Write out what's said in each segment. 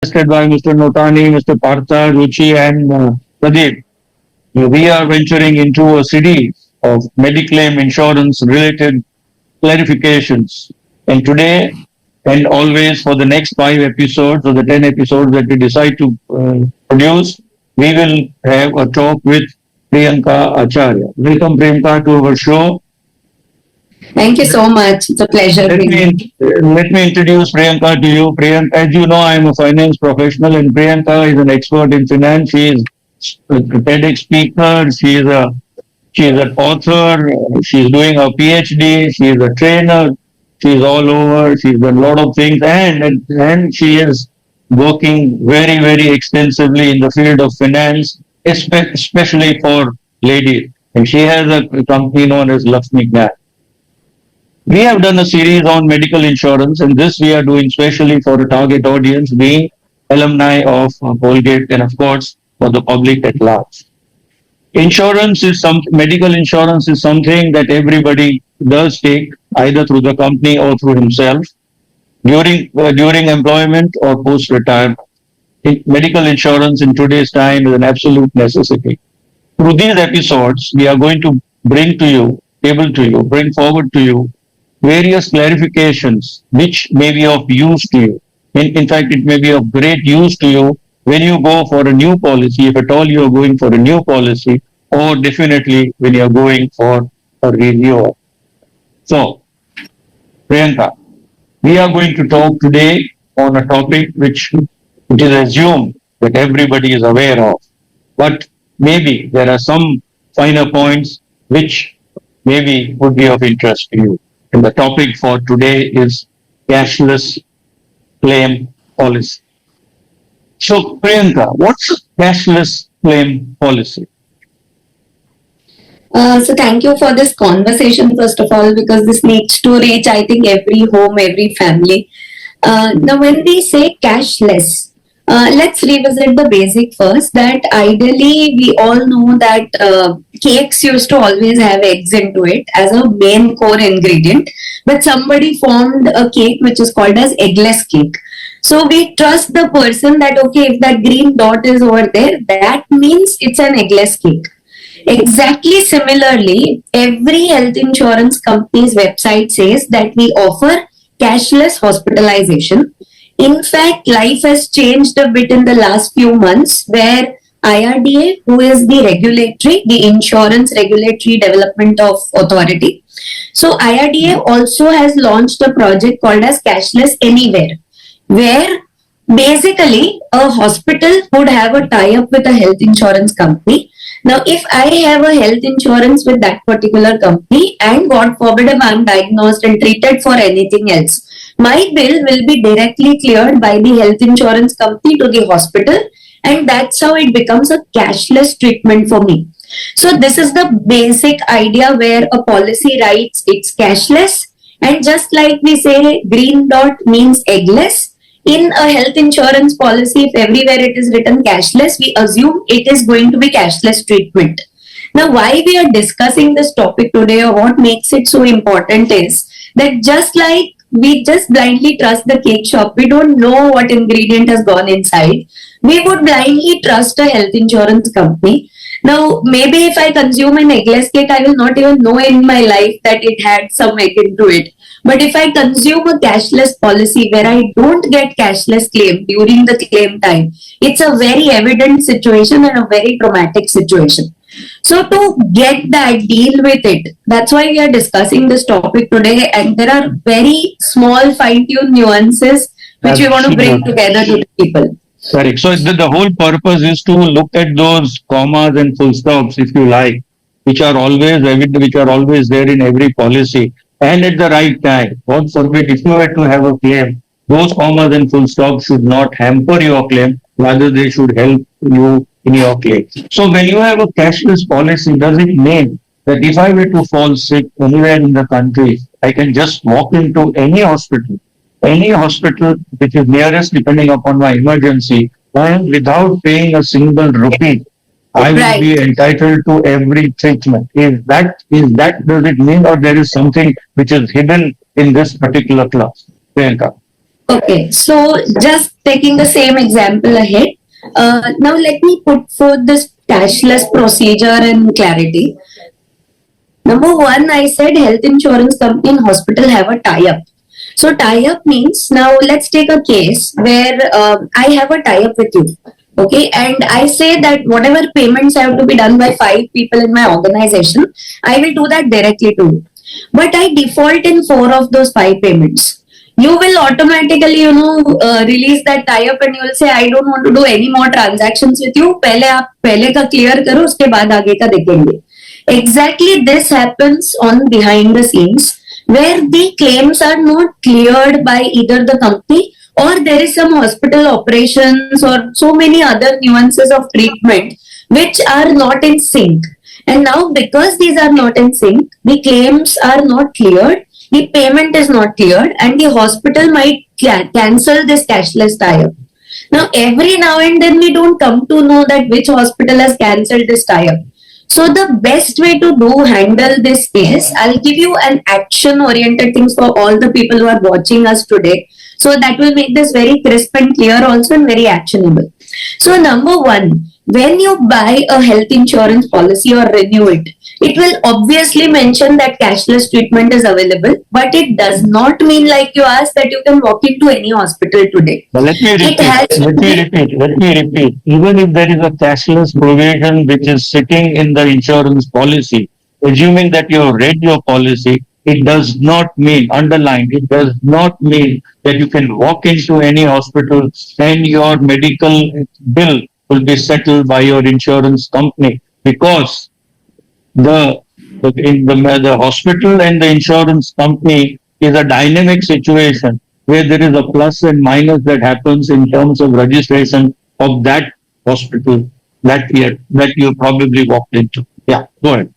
suggested by Mr. Notani, Mr. Partha, Ruchi, and Pradeep, we are venturing into a series of Mediclaim insurance related clarifications. And today and always for the next 5 episodes or the 10 episodes that we decide to produce, we will have a talk with Priyanka Acharya. Welcome, Priyanka, to our show. Thank you so much. It's a pleasure Let being here. me let me introduce Priyanka to you. Priyanka, as you know, I am a finance professional, and Priyanka is an expert in finance. She is a TEDx speaker. She is an author. She is doing her PhD. She is a trainer. She is all over. She's done a lot of things, and she is working very extensively in the field of finance, especially for ladies. And she has a company known as Lakshmi Gnan. We have done a series on medical insurance, and this we are doing specially for a target audience, being alumni of Colgate, and of course for the public at large. Medical insurance is something that everybody does take either through the company or through himself during employment or post retirement. Medical insurance in today's time is an absolute necessity. Through these episodes, we are going to bring forward to you various clarifications which may be of use to you. In fact, it may be of great use to you when you go for a new policy, if at all you are going for a new policy, or definitely when you are going for a renewal. So, Priyanka, we are going to talk today on a topic which it is assumed that everybody is aware of, but maybe there are some finer points which maybe would be of interest to you. And the topic for today is cashless claim policy. So, Priyanka, what's a cashless claim policy? So thank you for this conversation, first of all, because this needs to reach, I think, every home, every family. Now, when we say cashless, let's revisit the basic first. That ideally, we all know that cakes used to always have eggs into it as a main core ingredient, but somebody formed a cake which is called as eggless cake. So we trust the person that okay, if that green dot is over there, that means it's an eggless cake. Exactly similarly, every health insurance company's website says that we offer cashless hospitalization. In fact, life has changed a bit in the last few months where IRDA, who is the Insurance Regulatory Development of Authority. So IRDA also has launched a project called as Cashless Anywhere, where basically a hospital would have a tie-up with a health insurance company. Now, if I have a health insurance with that particular company, and God forbid if I'm diagnosed and treated for anything else, my bill will be directly cleared by the health insurance company to the hospital, and that's how it becomes a cashless treatment for me. So, this is the basic idea where a policy writes it's cashless, and just like we say, green dot means eggless. In a health insurance policy, if everywhere it is written cashless, we assume it is going to be cashless treatment. Now, why we are discussing this topic today or what makes it so important is that just like we just blindly trust the cake shop, we don't know what ingredient has gone inside. We would blindly trust a health insurance company. Now, maybe if I consume an eggless cake, I will not even know in my life that it had some egg into it. But if I consume a cashless policy where I don't get cashless claim during the claim time, it's a very evident situation and a very traumatic situation. So to get that, deal with it. That's why we are discussing this topic today, and there are very small fine-tuned nuances which we want to bring Absolutely. together to the people. Correct. So the whole purpose is to look at those commas and full stops, if you like, which are always evident, which are always there in every policy, and at the right time. God forbid, if you were to have a claim, those commas and full stops should not hamper your claim, rather they should help you in your claim. So when you have a cashless policy, does it mean that if I were to fall sick anywhere in the country, I can just walk into any hospital which is nearest depending upon my emergency, and without paying a single rupee, I will Right. be entitled to every treatment. Is that does it mean, or there is something which is hidden in this particular class? Priyanka. Okay, so just taking the same example ahead. Now let me put forth this cashless procedure in clarity. Number one, I said health insurance company and hospital have a tie-up. So tie-up means, now let's take a case where I have a tie-up with you. Okay, and I say that whatever payments have to be done by 5 people in my organization, I will do that directly to you. But I default in 4 of those 5 payments. You will automatically, release that tie-up and you will say, I don't want to do any more transactions with you. पहले आप पहले का clear करो, उसके बाद आगे का देखेंगे. Exactly this happens on behind the scenes where the claims are not cleared by either the company or there is some hospital operations or so many other nuances of treatment which are not in sync. And now, because these are not in sync, the claims are not cleared, the payment is not cleared, and the hospital might cancel this cashless tie-up. Now, every now and then we don't come to know that which hospital has cancelled this tie-up. So the best way to do handle this is, I'll give you an action oriented things for all the people who are watching us today. So that will make this very crisp and clear also and very actionable. So number one, when you buy a health insurance policy or renew it, it will obviously mention that cashless treatment is available, but it does not mean like you asked that you can walk into any hospital today. But let me It repeat, has to let me be repeat, let me repeat. Even if there is a cashless provision which is sitting in the insurance policy, assuming that you have read your policy, it does not mean, underlined, it does not mean that you can walk into any hospital and your medical bill will be settled by your insurance company, because the the hospital and the insurance company is a dynamic situation where there is a plus and minus that happens in terms of registration of that hospital that you probably walked into. Yeah, go ahead.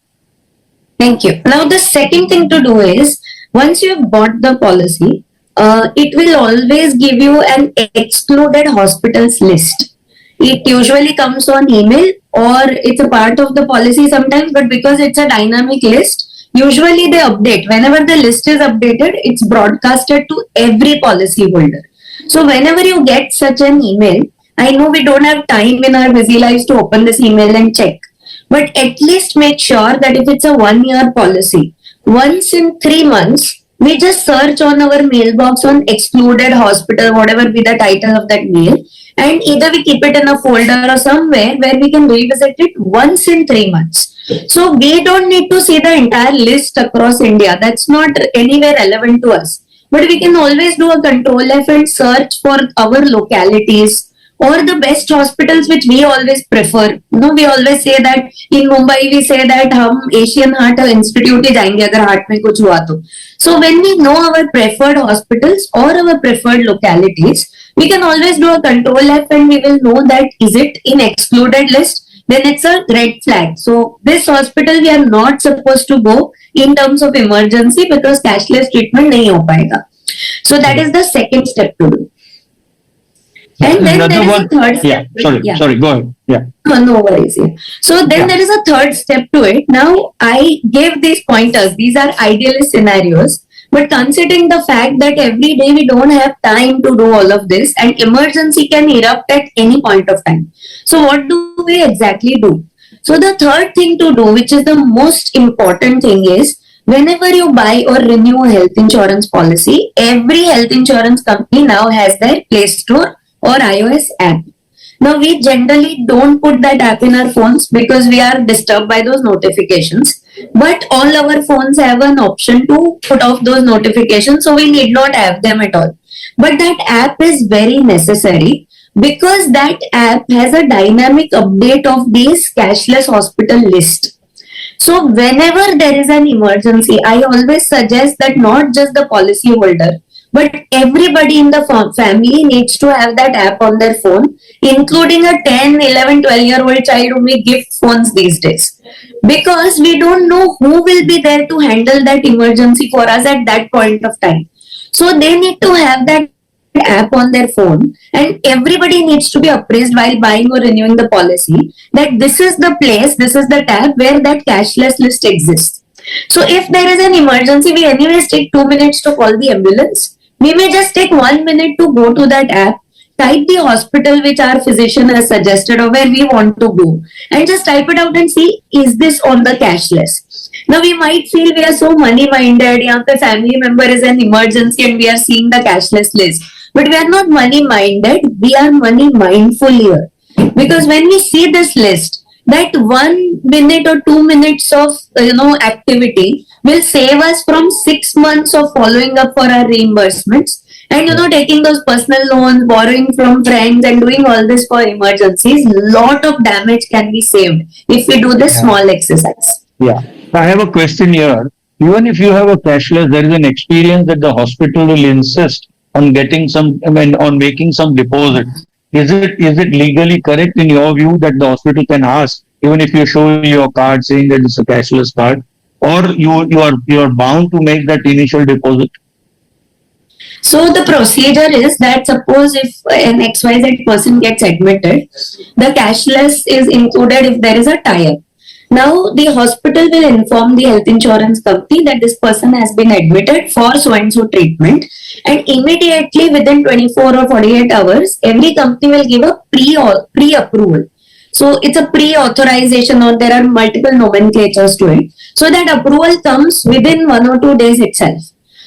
Thank you. Now, the second thing to do is once you have bought the policy, it will always give you an excluded hospitals list. It usually comes on email or it's a part of the policy sometimes, but because it's a dynamic list, usually they update. Whenever the list is updated, it's broadcasted to every policy holder. So, whenever you get such an email, I know we don't have time in our busy lives to open this email and check, but at least make sure that if it's a 1 year policy, once in 3 months, we just search on our mailbox on excluded hospital, whatever be the title of that mail, and either we keep it in a folder or somewhere where we can revisit it once in 3 months. So we don't need to see the entire list across India. That's not anywhere relevant to us. But we can always do a control F and search for our localities or the best hospitals which we always prefer. We always say that in Mumbai we say that हम Asian Heart Institute ही जाएंगे अगर heart में कुछ हुआ तो. So when we know our preferred hospitals or our preferred localities, we can always do a control F and we will know that is it in excluded list, then it's a red flag. So this hospital we are not supposed to go in terms of emergency because cashless treatment नहीं हो पाएगा. So that is the second step to do. And then there is a third step. Sorry, go ahead. Yeah. No worries. Yeah. So then there is a third step to it. Now I gave these pointers. These are idealist scenarios. But considering the fact that every day we don't have time to do all of this and emergency can erupt at any point of time. So what do we exactly do? So the third thing to do, which is the most important thing, is whenever you buy or renew a health insurance policy, every health insurance company now has their Play Store or iOS app. Now we generally don't put that app in our phones because we are disturbed by those notifications. But all our phones have an option to put off those notifications, so we need not have them at all. But that app is very necessary because that app has a dynamic update of this cashless hospital list. So whenever there is an emergency, I always suggest that not just the policy holder, but everybody in the family needs to have that app on their phone, including a 10, 11, 12-year-old child whom we give phones these days. Because we don't know who will be there to handle that emergency for us at that point of time. So they need to have that app on their phone, and everybody needs to be appraised while buying or renewing the policy that this is the place, this is the tab where that cashless list exists. So if there is an emergency, we anyways take 2 minutes to call the ambulance. We may just take 1 minute to go to that app, type the hospital which our physician has suggested or where we want to go, and just type it out and see, is this on the cashless? Now we might feel we are so money minded, यहाँ पे family member is an emergency and we are seeing the cashless list. But we are not money minded, we are money mindful here. Because when we see this list, that 1 minute or 2 minutes of activity will save us from 6 months of following up for our reimbursements and taking those personal loans, borrowing from friends, and doing all this for emergencies. Lot of damage can be saved if we do this Yeah. small exercise. Yeah. I have a question here. Even if you have a cashless, there is an experience that the hospital will insist on getting some, I mean, on making some deposit. Is it legally correct in your view that the hospital can ask, even if you show your card saying that it's a cashless card, or you are bound to make that initial deposit? So the procedure is that suppose if an XYZ person gets admitted, the cashless is included if there is a tie-up. Now the hospital will inform the health insurance company that this person has been admitted for so and so treatment, and immediately within 24 or 48 hours, every company will give a pre-approval. So it's a pre-authorization, or there are multiple nomenclatures to it. So that approval comes within 1 or 2 days itself.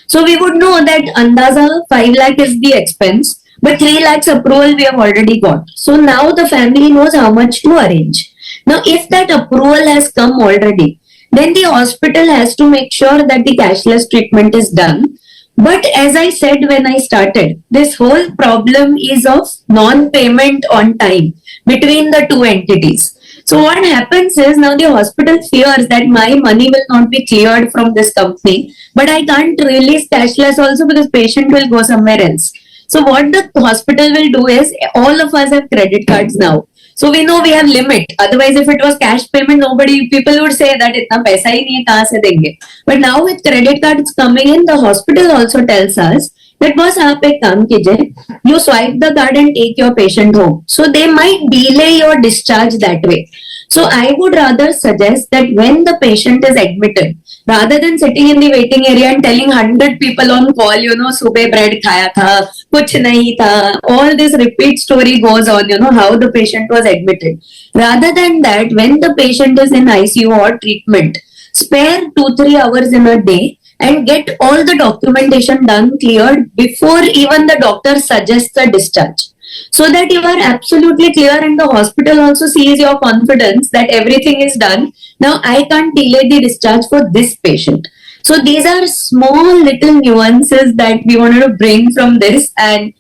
So we would know that Andaza 5 lakh is the expense, but 3 lakhs approval we have already got. So now the family knows how much to arrange. Now, if that approval has come already, then the hospital has to make sure that the cashless treatment is done. But as I said when I started, this whole problem is of non payment on time between the two entities. So what happens is now the hospital fears that my money will not be cleared from this company, but I can't release cashless also because patient will go somewhere else. So what the hospital will do is all of us have credit cards now. So we know we have limit. Otherwise, if it was cash payment, nobody people would say that इतना पैसा ही नहीं है कहाँ से देंगे. But now with credit cards coming in, the hospital also tells us that boss आप एक काम कीजिए, you swipe the card and take your patient home. So they might delay your discharge that way. So I would rather suggest that when the patient is admitted, rather than sitting in the waiting area and telling 100 people on call, सुबह bread खाया था, कुछ नहीं था, all this repeat story goes on, how the patient was admitted. Rather than that, when the patient is in ICU or treatment, spare 2-3 hours in a day and get all the documentation done cleared before even the doctor suggests a discharge, so that you are absolutely clear and the hospital also sees your confidence that everything is done. Now I can't delay the discharge for this patient. So these are small little nuances that we wanted to bring from this, and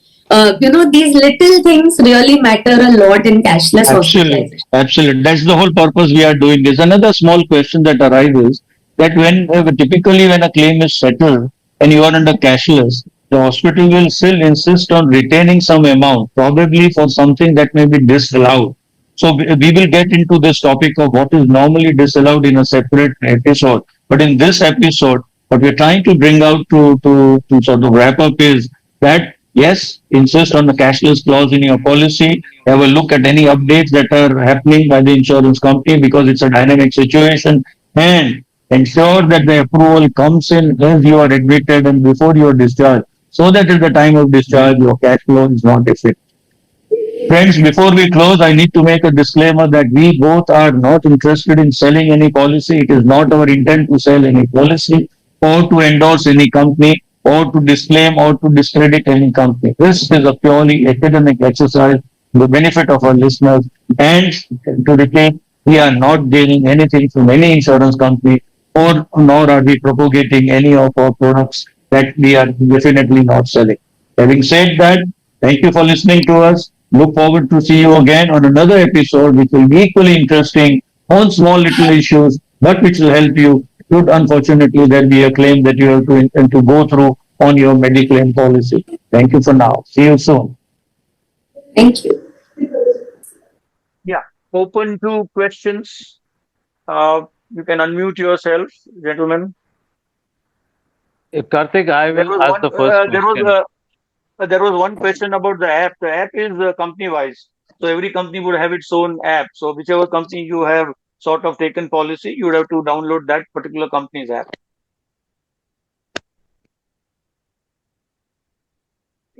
these little things really matter a lot in cashless Absolutely, hospitalization. absolutely. That's the whole purpose we are doing this. Another small question that arises that when typically when a claim is settled and you are under cashless, the hospital will still insist on retaining some amount, probably for something that may be disallowed. So we will get into this topic of what is normally disallowed in a separate episode. But in this episode, what we're trying to bring out to sort of wrap up is that yes, insist on the cashless clause in your policy. Have a look at any updates that are happening by the insurance company because it's a dynamic situation, and ensure that the approval comes in as you are admitted and before you are discharged, so that at the time of discharge your cash flow is not affected. Friends, before we close, I need to make a disclaimer that we both are not interested in selling any policy. It is not our intent to sell any policy or to endorse any company or to disclaim or to discredit any company. This is a purely academic exercise for the benefit of our listeners. And to repeat, we are not gaining anything from any insurance company, or nor are we propagating any of our products that we are definitely not selling. Having said that, thank you for listening to us. Look forward to see you again on another episode which will be equally interesting on small little issues, but which will help you should unfortunately there be a claim that you have to go through on your Mediclaim policy. Thank you for now. See you soon. Thank you. Yeah, open to questions. You can unmute yourself, gentlemen. Karthik, I There will was ask one. the first question. There was one question about the app. The app is company wise, so every company would have its own app. So whichever company you have sort of taken policy, you would have to download that particular company's app.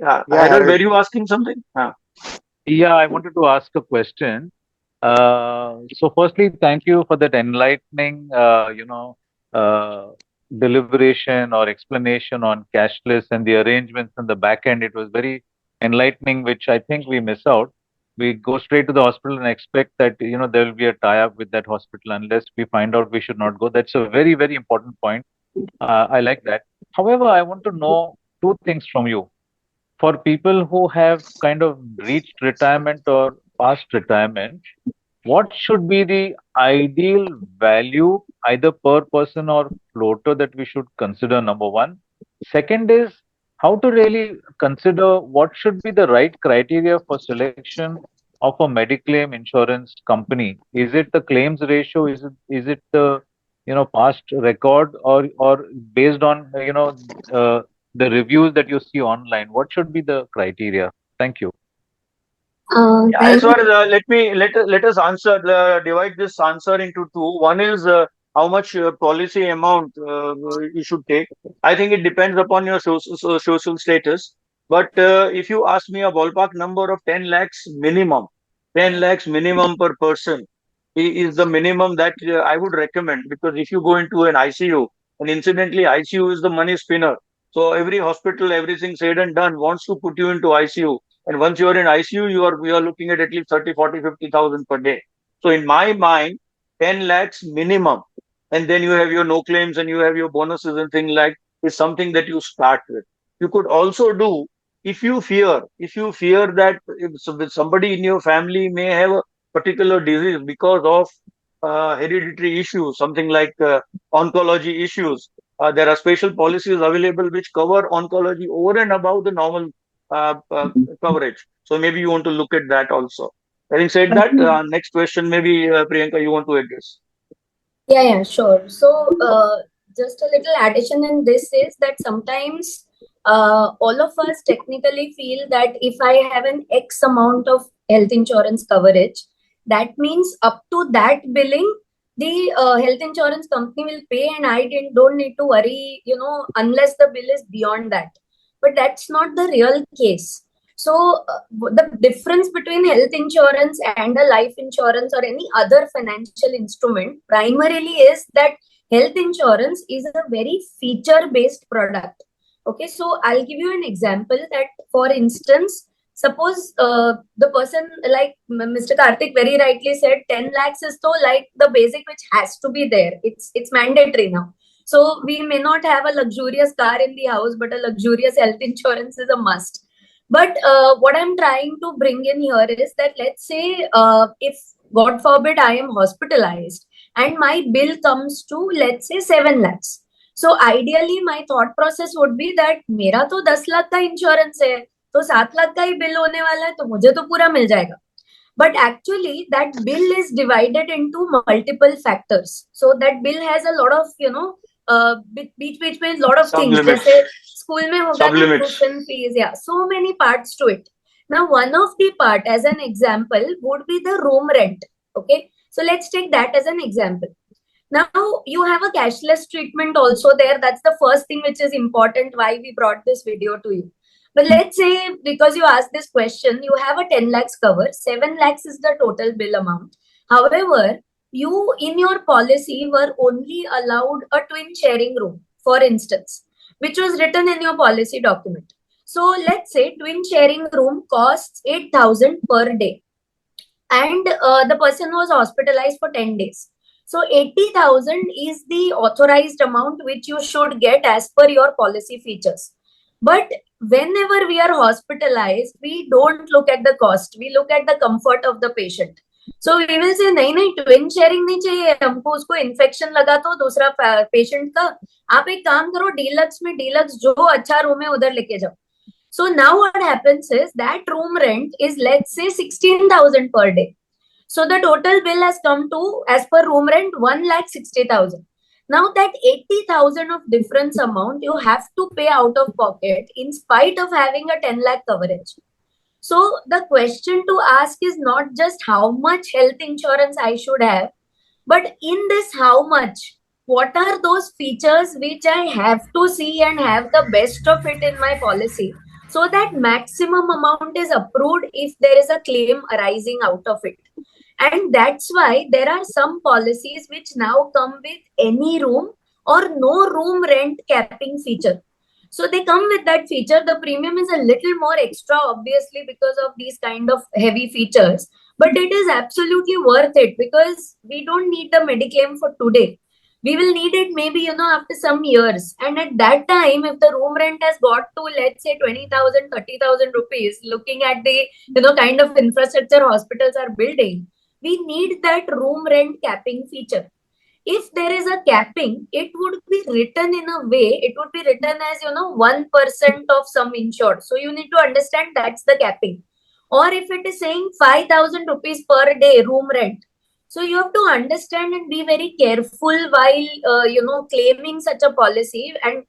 Harold, Harold. were you asking something? Yeah, I wanted to ask a question. So firstly, thank you for that enlightening, uh, deliberation or explanation on cashless and the arrangements in the back end. It was very enlightening, which I think we miss out. We go straight to the hospital and expect that, there will be a tie-up with that hospital unless we find out we should not go. That's a very, very important point. I like that. However, I want to know two things from you. For people who have kind of reached retirement or past retirement, what should be the ideal value, either per person or floater, that we should consider? Number one. Second is how to really consider what should be the right criteria for selection of a Mediclaim insurance company. Is it the claims ratio? Is it the past record, or based on the reviews that you see online? What should be the criteria? Thank you. Yeah, Thank as far as let us answer divide this answer into two. One is how much policy amount you should take. I think it depends upon your social status. But if you ask me a ballpark number of 10 lakhs minimum, 10 lakhs minimum per person is the minimum that I would recommend, because if you go into an ICU, and incidentally, ICU is the money spinner. So every hospital, everything said and done, wants to put you into ICU, and once you are in ICU, you are looking at least 30, 40, 50,000 per day. So in my mind, 10 lakhs minimum. And then you have your no claims and you have your bonuses and things like, is something that you start with. You could also do, if you fear that if somebody in your family may have a particular disease because of hereditary issues, something like oncology issues. There are special policies available which cover oncology over and above the normal coverage. So maybe you want to look at that also. Having said that, you. next question, maybe Priyanka, you want to address. Yeah, sure. So, just a little addition in this is that sometimes all of us technically feel that if I have an X amount of health insurance coverage, that means up to that billing, the health insurance company will pay, and I don't need to worry, unless the bill is beyond that. But that's not the real case. So, the difference between health insurance and a life insurance or any other financial instrument primarily is that health insurance is a very feature based product. Okay, so I'll give you an example that, for instance, suppose the person, like Mr. Karthik very rightly said, 10 lakhs is so like the basic which has to be there. It's mandatory now. So we may not have a luxurious car in the house, but a luxurious health insurance is a must. But what I'm trying to bring in here is that, let's say, if God forbid I am hospitalized and my bill comes to, let's say, 7 lakhs. So ideally my thought process would be that मेरा तो 10 लाख का insurance है, तो 7 लाख का ही bill होने वाला है, तो मुझे तो पूरा मिल जाएगा. But actually that bill is divided into multiple factors. So that bill has a lot of, बीच में lot of things. जैसे स्कूल में होगा ना, tuition fees, yeah, so many parts to it. Now, one of the part, as an example, would be the room rent. Okay, so let's take that as an example. Now, you have a cashless treatment also there. That's the first thing which is important, why we brought this video to you. But let's say, because you asked this question, you have a 10 lakhs cover, 7 lakhs is the total bill amount. However, you in your policy were only allowed a twin sharing room, for instance, which was written in your policy document. So let's say twin sharing room costs 8,000 per day, and the person was hospitalized for 10 days. So 80,000 is the authorized amount which you should get as per your policy features. But whenever we are hospitalized, we don't look at the cost. We look at the comfort of the patient. So we will say, नहीं twin sharing नहीं चाहिए हमको, उसको infection लगा तो दूसरा patient का, आप एक काम करो, deluxe में deluxe जो अच्छा room है उधर लेके जाओ. So now what happens is that room rent is, let's say, 16,000 per day. So the total bill has come to, as per room rent, 1,60,000. Now that 80,000 of difference amount you have to pay out of pocket in spite of having a 10 lakh coverage. So the question to ask is not just how much health insurance I should have, but in this how much, what are those features which I have to see and have the best of it in my policy, so that maximum amount is approved if there is a claim arising out of it. And that's why there are some policies which now come with any room or no room rent capping feature. So they come with that feature. The premium is a little more extra, obviously, because of these kind of heavy features. But it is absolutely worth it because we don't need the Mediclaim for today. We will need it maybe, after some years. And at that time, if the room rent has got to, let's say, 20,000, 30,000 rupees, looking at the, kind of infrastructure hospitals are building, we need that room rent capping feature. If there is a capping, it would be written in a way, it would be written as, 1% of some insured. So you need to understand that's the capping. Or if it is saying 5,000 rupees per day room rent. So you have to understand and be very careful while, claiming such a policy and,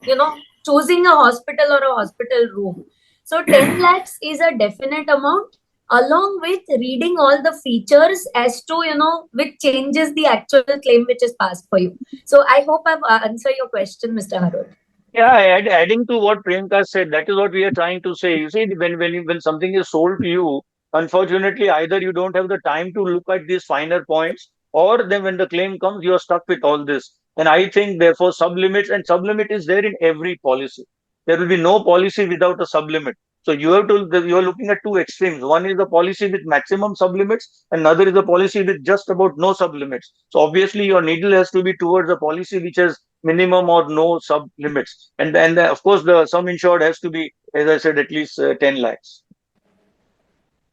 choosing a hospital or a hospital room. So 10 lakhs is a definite amount, along with reading all the features as to, which changes the actual claim which is passed for you. So I hope I've answered your question, Mr. Harod. Yeah, adding to what Priyanka said, that is what we are trying to say. You see, when something is sold to you, unfortunately, either you don't have the time to look at these finer points, or then when the claim comes, you are stuck with all this. And I think, therefore, sublimits and sublimit is there in every policy. There will be no policy without a sublimit. So you are looking at two extremes. One is the policy with maximum sublimits, another is a policy with just about no sublimits. So obviously, your needle has to be towards a policy which has minimum or no sub limits. And of course, the sum insured has to be, as I said, at least 10 lakhs.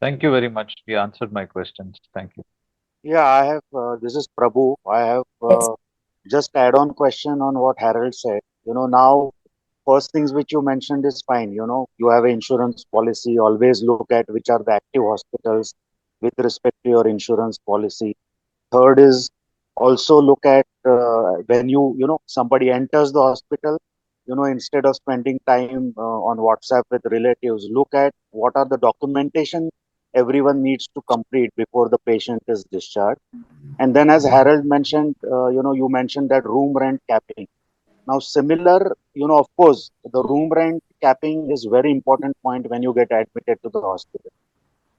Thank you very much. You answered my questions. Thank you. Yeah, I have, this is Prabhu. I have just add-on question on what Harold said. Now, first things which you mentioned is fine. You have an insurance policy, always look at which are the active hospitals with respect to your insurance policy. Third is also look at when somebody enters the hospital, instead of spending time on WhatsApp with relatives, look at what are the documentation everyone needs to complete before the patient is discharged. And then, as Harold mentioned, you mentioned that room rent capping. Now, similar, of course, the room rent capping is very important point when you get admitted to the hospital.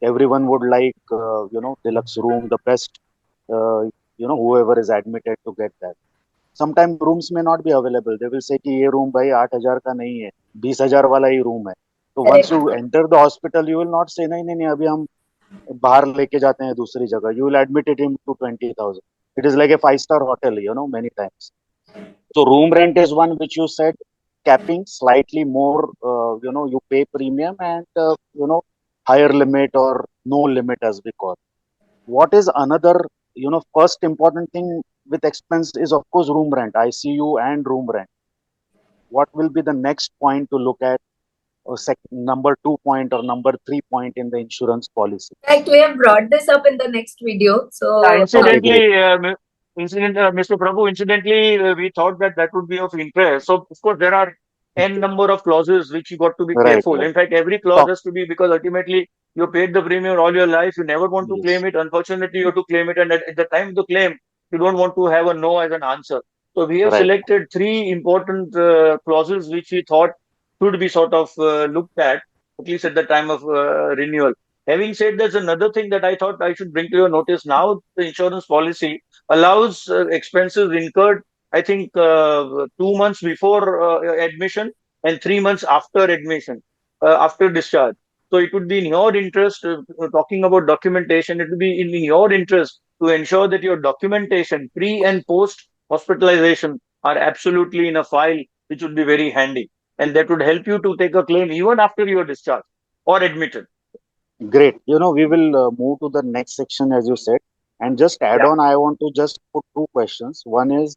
Everyone would like, deluxe room, the best, whoever is admitted to get that. Sometimes rooms may not be available. They will say कि ये room भाई 8,000 का नहीं है, 20,000 वाला ही room है. So once you enter the hospital, you will not say नहीं नहीं नहीं अभी हम बाहर लेके जाते हैं दूसरी जगह. You will admit it him to 20,000. It is like a 5-star hotel, many times. So room rent is one which you said capping slightly more, you pay premium and, higher limit or no limit as we call. What is another, first important thing with expense is of course room rent, ICU and room rent. What will be the next point to look at? Or number 2 point or number 3 point in the insurance policy? Like we have brought this up in the next video. So Incidentally, Mr. Prabhu, incidentally, we thought that would be of interest. So of course, there are n number of clauses which you got to be careful. Right. In fact, every clause has to be, because ultimately you paid the premium all your life. You never want to claim it. Unfortunately, you have to claim it, and at the time of the claim, you don't want to have a no as an answer. So we have selected 3 important clauses which we thought should be sort of looked at least at the time of renewal. Having said, there's another thing that I thought I should bring to your notice. Now, the insurance policy allows expenses incurred, I think, 2 months before admission and 3 months after admission, after discharge. So it would be in your interest, talking about documentation, it would be in your interest to ensure that your documentation, pre and post hospitalization, are absolutely in a file, which would be very handy. And that would help you to take a claim even after you are discharged or admitted. Great. We will move to the next section, as you said. And just add on, I want to just put 2 questions. One is,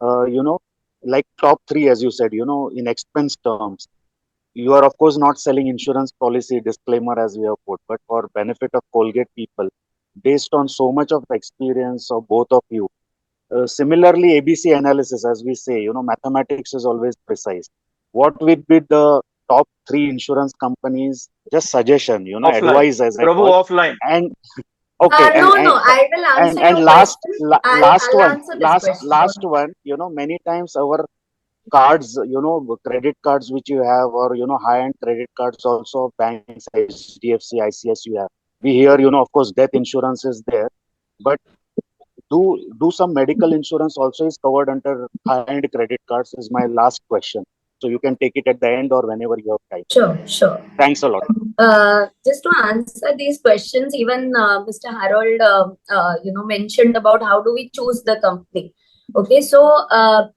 like top 3, as you said, in expense terms. You are, of course, not selling insurance policy disclaimer as we have put, but for benefit of Colgate people, based on so much of experience of both of you. Similarly, ABC analysis, as we say, mathematics is always precise. What would be the top 3 insurance companies? Just suggestion, Offline. advice as I Prabhu, call. offline. And okay, I will answer and your last question. I'll answer this question. last one, many times our cards, credit cards which you have, or high-end credit cards also, banks, HDFC, ICS you have. We hear, of course, death insurance is there, but do some medical insurance also is covered under high-end credit cards is my last question. So you can take it at the end or whenever you have time. Sure, sure. Thanks a lot. Just to answer these questions, even Mr. Harold, mentioned about how do we choose the company. Okay, so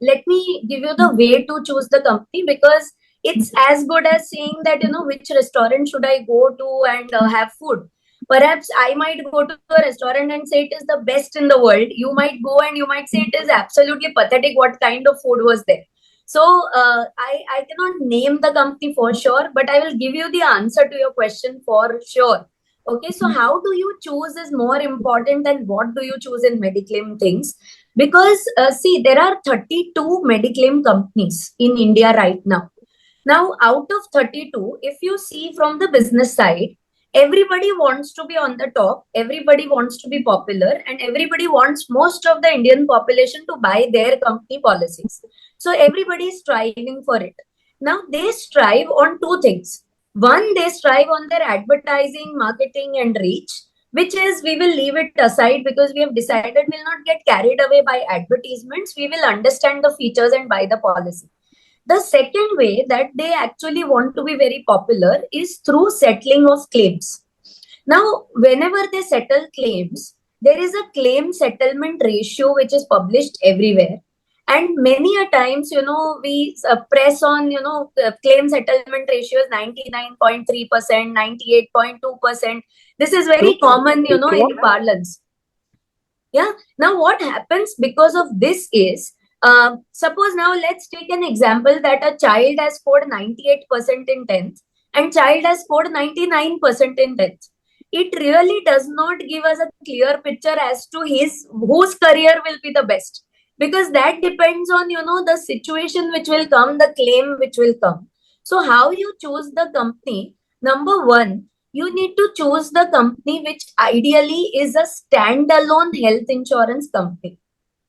let me give you the way to choose the company, because it's as good as saying that, which restaurant should I go to and have food. Perhaps I might go to a restaurant and say it is the best in the world. You might go and you might say it is absolutely pathetic. What kind of food was there? So I cannot name the company for sure, but I will give you the answer to your question for sure. Okay, so how do you choose is more important than what do you choose in Mediclaim things. Because see, there are 32 Mediclaim companies in India right now. Now, out of 32, if you see from the business side, everybody wants to be on the top, everybody wants to be popular, and everybody wants most of the Indian population to buy their company policies. So everybody is striving for it. Now they strive on two things. One, they strive on their advertising, marketing, and reach, which is, we will leave it aside because we have decided we'll not get carried away by advertisements. We will understand the features and buy the policy. The second way that they actually want to be very popular is through settling of claims. Now, whenever they settle claims, there is a claim settlement ratio which is published everywhere. And many a times, we press on, claim settlement ratio is 99.3%, 98.2%. This is very common, in parlance. Yeah. Now, what happens because of this is, suppose now let's take an example that a child has scored 98% in 10th and child has scored 99% in 10th. It really does not give us a clear picture as to whose career will be the best, because that depends on, the situation which will come, the claim which will come. So how you choose the company? Number one, you need to choose the company which ideally is a standalone health insurance company.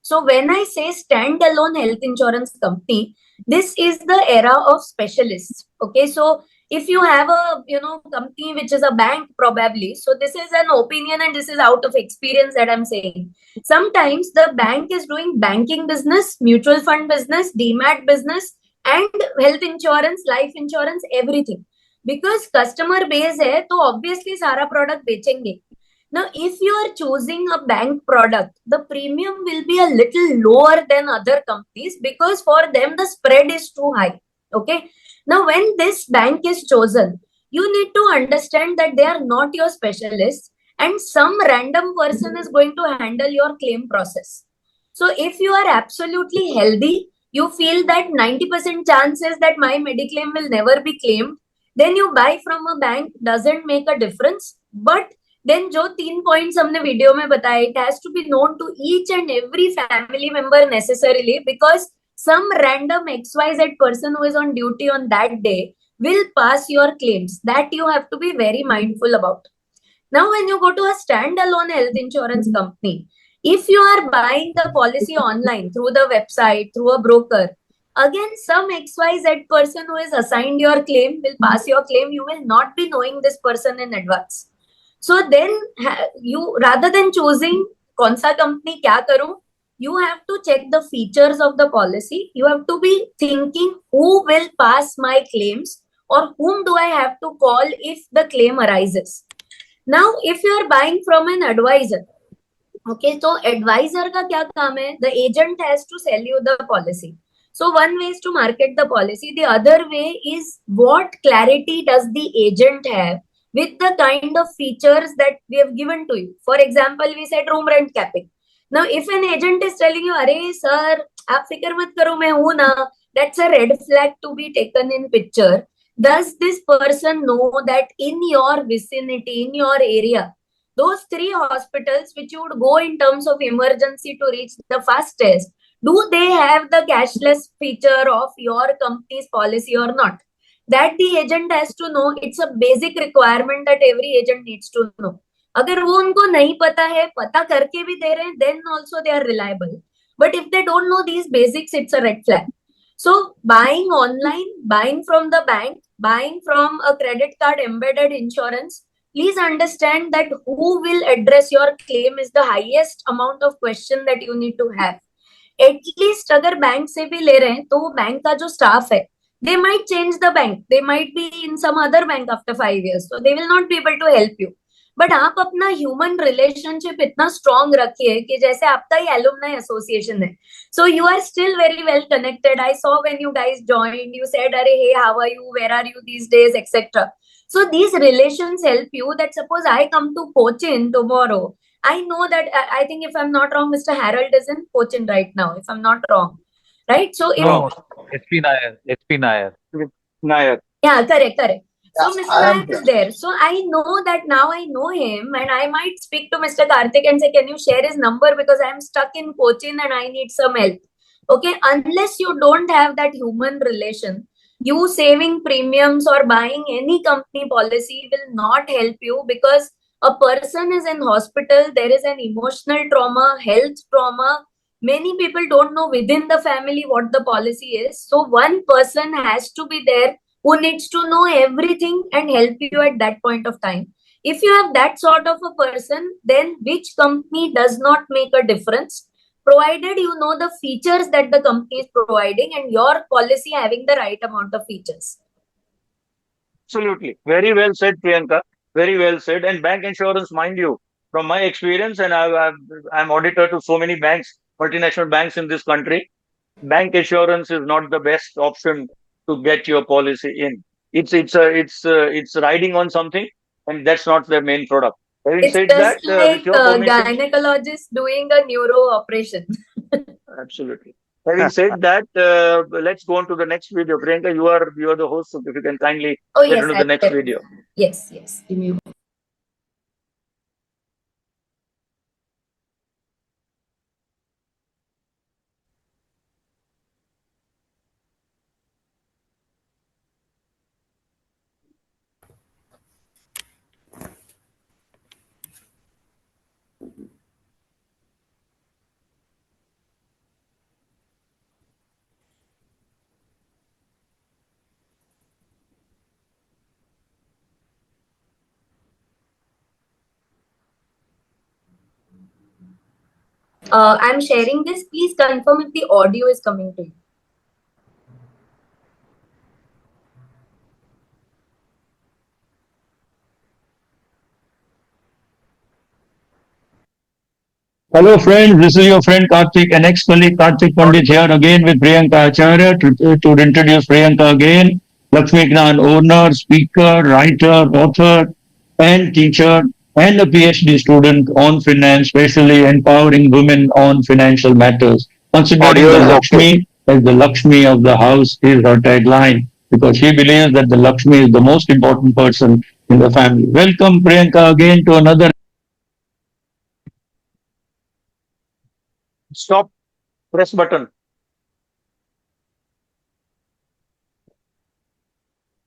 So when I say standalone health insurance company, this is the era of specialists. Okay, so if you have a company which is a bank, probably, so this is an opinion and this is out of experience that I'm saying. Sometimes the bank is doing banking business, mutual fund business, demat business, and health insurance, life insurance, everything. Because customer base hai, तो obviously सारा product बेचेंगे. Now, if you are choosing a bank product, the premium will be a little lower than other companies because for them the spread is too high. Okay. Now, when this bank is chosen, you need to understand that they are not your specialists and some random person is going to handle your claim process. So, if you are absolutely healthy, you feel that 90% chances that my Mediclaim will never be claimed, then you buy from a bank, doesn't make a difference. But then जो 3 points हमने video में बताया, it has to be known to each and every family member necessarily, because some random XYZ person who is on duty on that day will pass your claims. That you have to be very mindful about. Now, when you go to a standalone health insurance company, if you are buying the policy online through the website, through a broker, again, some XYZ person who is assigned your claim will pass your claim. You will not be knowing this person in advance. So then you, rather than choosing kaun sa company kya karu, you have to check the features of the policy. You have to be thinking who will pass my claims or whom do I have to call if the claim arises. Now, if you are buying from an advisor, okay, so advisor ka kya kaam hai? The agent has to sell you the policy. So one way is to market the policy. The other way is what clarity does the agent have with the kind of features that we have given to you. For example, we said room rent capping. Now, if an agent is telling you, "Arey sir, aap fikr mat karo, main hu na," that's a red flag to be taken in picture. Does this person know that in your vicinity, in your area, those 3 hospitals which you would go in terms of emergency to reach the fastest, do they have the cashless feature of your company's policy or not? That the agent has to know. It's a basic requirement that every agent needs to know. अगर वो उनको नहीं पता है, पता करके भी दे रहे हैं, then also they are reliable. But if they don't know these basics, it's a red flag. So buying online, buying from the bank, buying from a credit card embedded insurance, please understand that who will address your claim is the highest amount of question that you need to have. At least अगर bank से भी ले रहे हैं तो वो bank का जो स्टाफ है, they might change the bank, they might be in some other bank after 5 years, so they will not be able to help you. But आप अपना ह्यूमन रिलेशनशिप इतना स्ट्रॉन्ग रखिए कि जैसे आपका ही एलुमनाई एसोसिएशन है, so you are still very well connected. I saw when you guys joined, you said अरे hey how are you, where are you these days, etc. So these relations help you that suppose I come to Cochin tomorrow, I know that I think if I'm not wrong, Mr. Harold is in Cochin right now, if I'm not wrong, right? So if No, HP Nair. HP Nair. Nair. yeah, correct. So Yeah, Mr. I am Nayak is there. So I know that now I know him, and I might speak to Mr. Karthik and say, can you share his number because I'm stuck in Cochin and I need some help. Okay, unless you don't have that human relation, you saving premiums or buying any company policy will not help you, because a person is in hospital, there is an emotional trauma, health trauma. Many people don't know within the family what the policy is. So one person has to be there who needs to know everything and help you at that point of time. If you have that sort of a person, then which company does not make a difference, provided you know the features that the company is providing and your policy having the right amount of features. Absolutely. Very well said, Priyanka. Very well said. And bank insurance, mind you, from my experience, and I'm auditor to so many banks, multinational banks in this country, bank insurance is not the best option to get your policy in. It's riding on something, and that's not their main product. Having It's said just that, with like your a permission, gynecologist doing a neuro operation. absolutely. Having said that, let's go on to the next video. Priyanka, you are the host, so if you can kindly Oh get yes, into I the next will. video. Yes. Give me. I'm sharing this. Please confirm if the audio is coming to you. Hello friends, this is your friend Karthik, an ex-colleague Karthik Pandit here again with Priyanka Acharya to introduce Priyanka again. Lakshmi Gnan owner, speaker, writer, author and teacher and a PhD student on finance, especially empowering women on financial matters. Considering Audio the is Lakshmi as the Lakshmi of the house is her tagline because she believes that the Lakshmi is the most important person in the family. Welcome Priyanka again to another. Stop. Press button.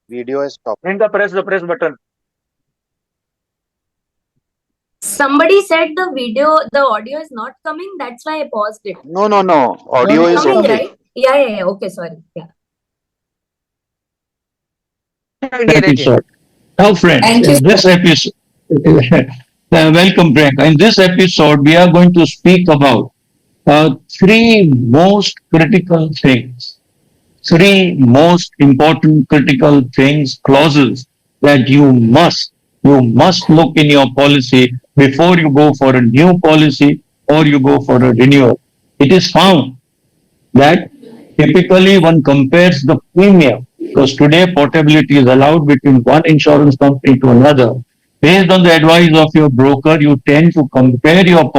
Video is stopped. Priyanka, press the press button. Somebody said the audio is not coming. That's why I paused it. No. Audio is Coming, okay. right? Yeah. Okay, sorry. Yeah. Episode. Now, friends, Thank you. in this episode, welcome, Priyanka. In this episode, we are going to speak about three most critical things, three most important critical things, clauses that you must look in your policy before you go for a new policy or you go for a renewal. It is found that typically one compares the premium because today portability is allowed between one insurance company to another. Based on the advice of your broker, you tend to compare your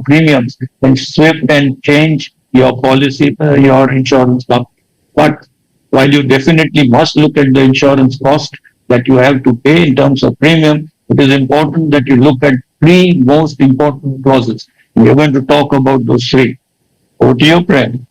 premiums and shift and change your policy, your insurance company. But while you definitely must look at the insurance cost that you have to pay in terms of premium, it is important that you look at three most important clauses. We are going to talk about those three. Over to you, Prem.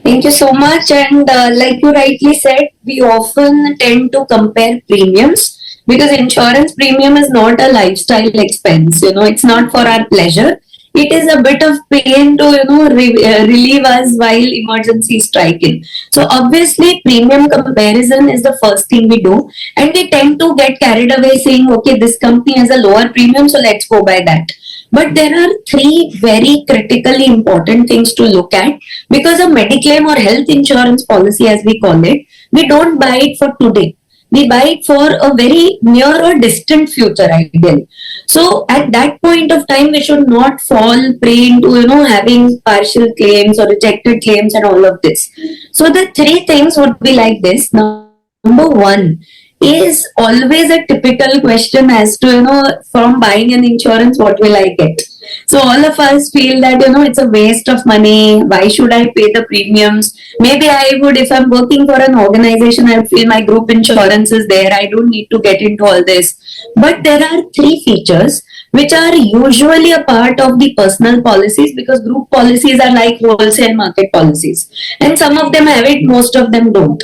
Thank you so much. And like you rightly said, we often tend to compare premiums because insurance premium is not a lifestyle expense. It's not for our pleasure. it is a bit of pain to, relieve us while emergencies strike in. So obviously premium comparison is the first thing we do, and we tend to get carried away saying, okay, this company has a lower premium, so let's go by that. But there are three very critically important things to look at, because a mediclaim or health insurance policy, as we call it, we don't buy it for today. We buy it for a very near or distant future, ideally. So at that point of time, we should not fall prey into, having partial claims or rejected claims and all of this. So the three things would be like this. Number one is always a typical question as to, from buying an insurance, what will I get? So all of us feel that, it's a waste of money. Why should I pay the premiums? Maybe I would, if I'm working for an organization, I feel my group insurance is there. I don't need to get into all this. But there are three features which are usually a part of the personal policies, because group policies are like wholesale market policies. And some of them have it, most of them don't.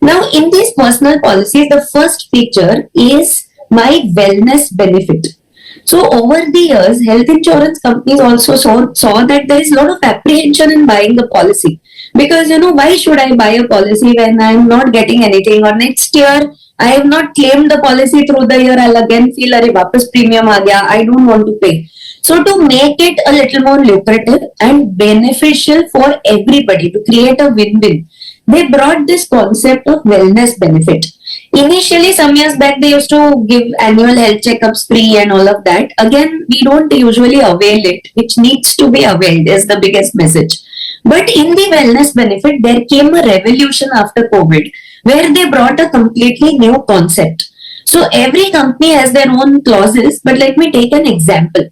Now, in these personal policies, the first feature is my wellness benefit. So over the years, health insurance companies also saw that there is a lot of apprehension in buying the policy, because why should I buy a policy when I'm not getting anything, or next year I have not claimed the policy through the year, I'll again feel a wapas premium aa gaya, I don't want to pay. So to make it a little more lucrative and beneficial for everybody, to create a win-win, they brought this concept of wellness benefit. Initially, some years back, they used to give annual health checkups free and all of that. Again, we don't usually avail it, which needs to be availed is the biggest message. But in the wellness benefit, there came a revolution after COVID, where they brought a completely new concept. So every company has their own clauses, but let me take an example.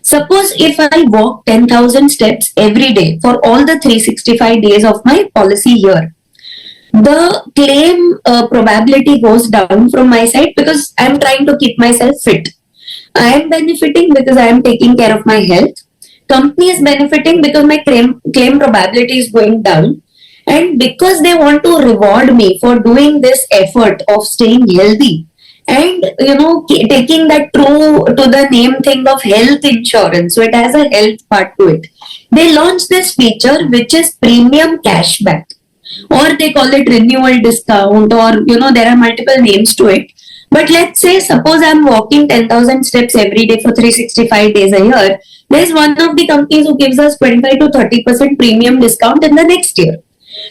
Suppose if I walk 10,000 steps every day for all the 365 days of my policy year, the claim probability goes down from my side, because I'm trying to keep myself fit. I am benefiting because I am taking care of my health. Company is benefiting because my claim probability is going down. And because they want to reward me for doing this effort of staying healthy, and taking that true to the name thing of health insurance, so it has a health part to it, they launched this feature which is premium cashback, or they call it renewal discount, or there are multiple names to it. But let's say, suppose I'm walking 10,000 steps every day for 365 days a year, there's one of the companies who gives us 25 to 30% premium discount in the next year.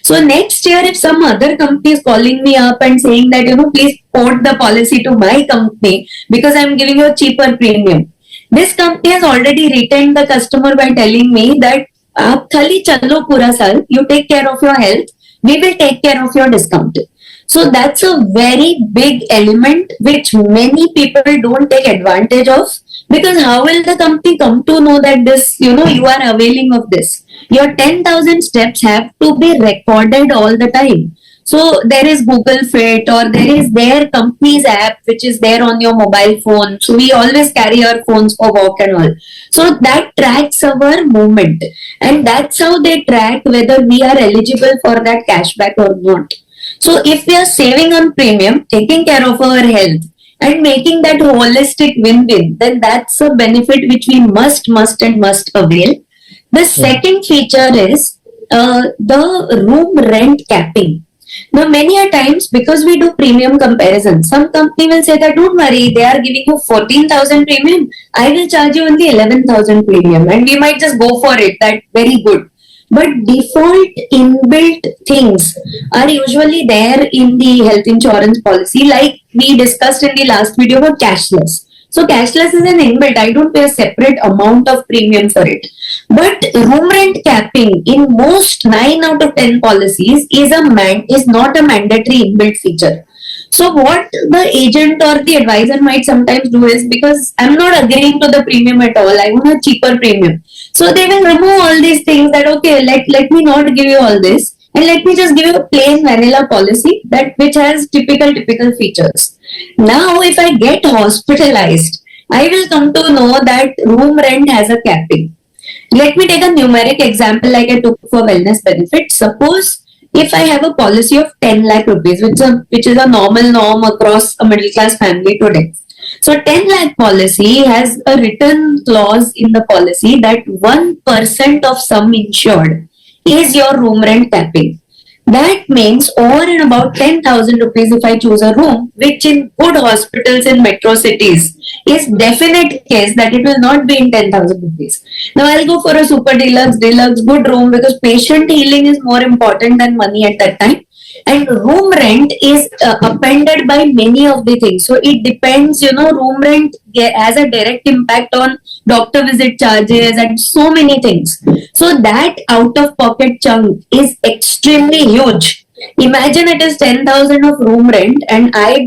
So next year, if some other company is calling me up and saying that, please port the policy to my company because I'm giving you a cheaper premium, this company has already retained the customer by telling me that aap khali chalo pura saal, you take care of your health, we will take care of your discount. So that's a very big element which many people don't take advantage of, because how will the company come to know that this, you are availing of this? Your 10,000 steps have to be recorded all the time. So there is Google Fit, or there is their company's app which is there on your mobile phone. So we always carry our phones for walk and all. So that tracks our movement, and that's how they track whether we are eligible for that cashback or not. So if we are saving on premium, taking care of our health, and making that holistic win-win, then that's a benefit which we must avail. The second feature is the room rent capping. Now, many a times, because we do premium comparison, some company will say that don't worry, they are giving you 14,000 premium, I will charge you only 11,000 premium, and we might just go for it. That very good. But default inbuilt things are usually there in the health insurance policy, like we discussed in the last video about cashless. So cashless is an inbuilt. I don't pay a separate amount of premium for it. But room rent capping in most 9 out of 10 policies is not a mandatory inbuilt feature. So what the agent or the advisor might sometimes do is, because I'm not agreeing to the premium at all, I want a cheaper premium. So they will remove all these things that, okay, let me not give you all this, and let me just give you a plain vanilla policy which has typical features. Now, if I get hospitalized, I will come to know that room rent has a capping. Let me take a numeric example like I took for wellness benefits. Suppose if I have a policy of 10 lakh rupees, which is a normal norm across a middle class family today. So 10 lakh policy has a written clause in the policy that 1% of sum insured is your room rent capping. That means over and about 10,000 rupees if I choose a room, which in good hospitals in metro cities is definite case that it will not be in 10,000 rupees. Now I'll go for a super deluxe good room because patient healing is more important than money at that time. And room rent is appended by many of the things. So it depends, room rent has a direct impact on doctor visit charges and so many things. So that out of pocket chunk is extremely huge. Imagine it is 10,000 of room rent and I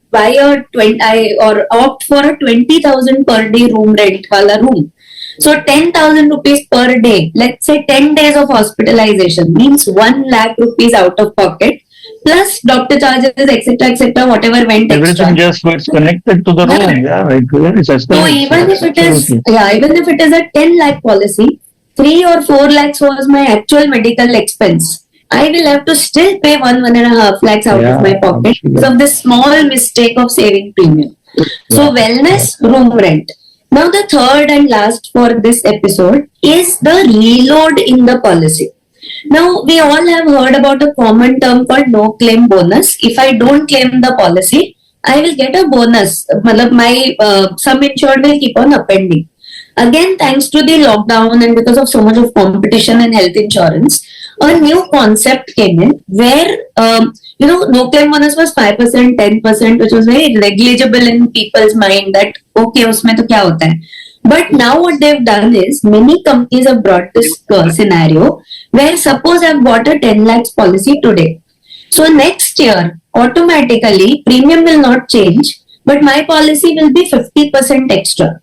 buy a 20 or opt for a 20,000 per day room rent wala room. So 10,000 rupees per day, let's say 10 days of hospitalization means 1 lakh rupees out of pocket plus doctor charges, etc., whatever went extra. Everything just gets connected to the room. Yeah, like it's So even if it is, even if it is a 10 lakh policy, 3 or 4 lakhs was my actual medical expense. I will have to still pay 1.5 lakhs out of my pocket because of this small mistake of saving premium. So wellness, room rent. Now the third and last for this episode is the reload in the policy. Now we all have heard about a common term called no claim bonus. If I don't claim the policy, I will get a bonus. My sum insured will keep on appending. Again, thanks to the lockdown and because of so much of competition in health insurance, a new concept came in where no claim bonus was 5%, 10%, which was very negligible in people's mind that okay, usme to kya hota hai. But now what they've done is many companies have brought this scenario where suppose I've bought a 10 lakhs policy today. So next year, automatically premium will not change, but my policy will be 50% extra.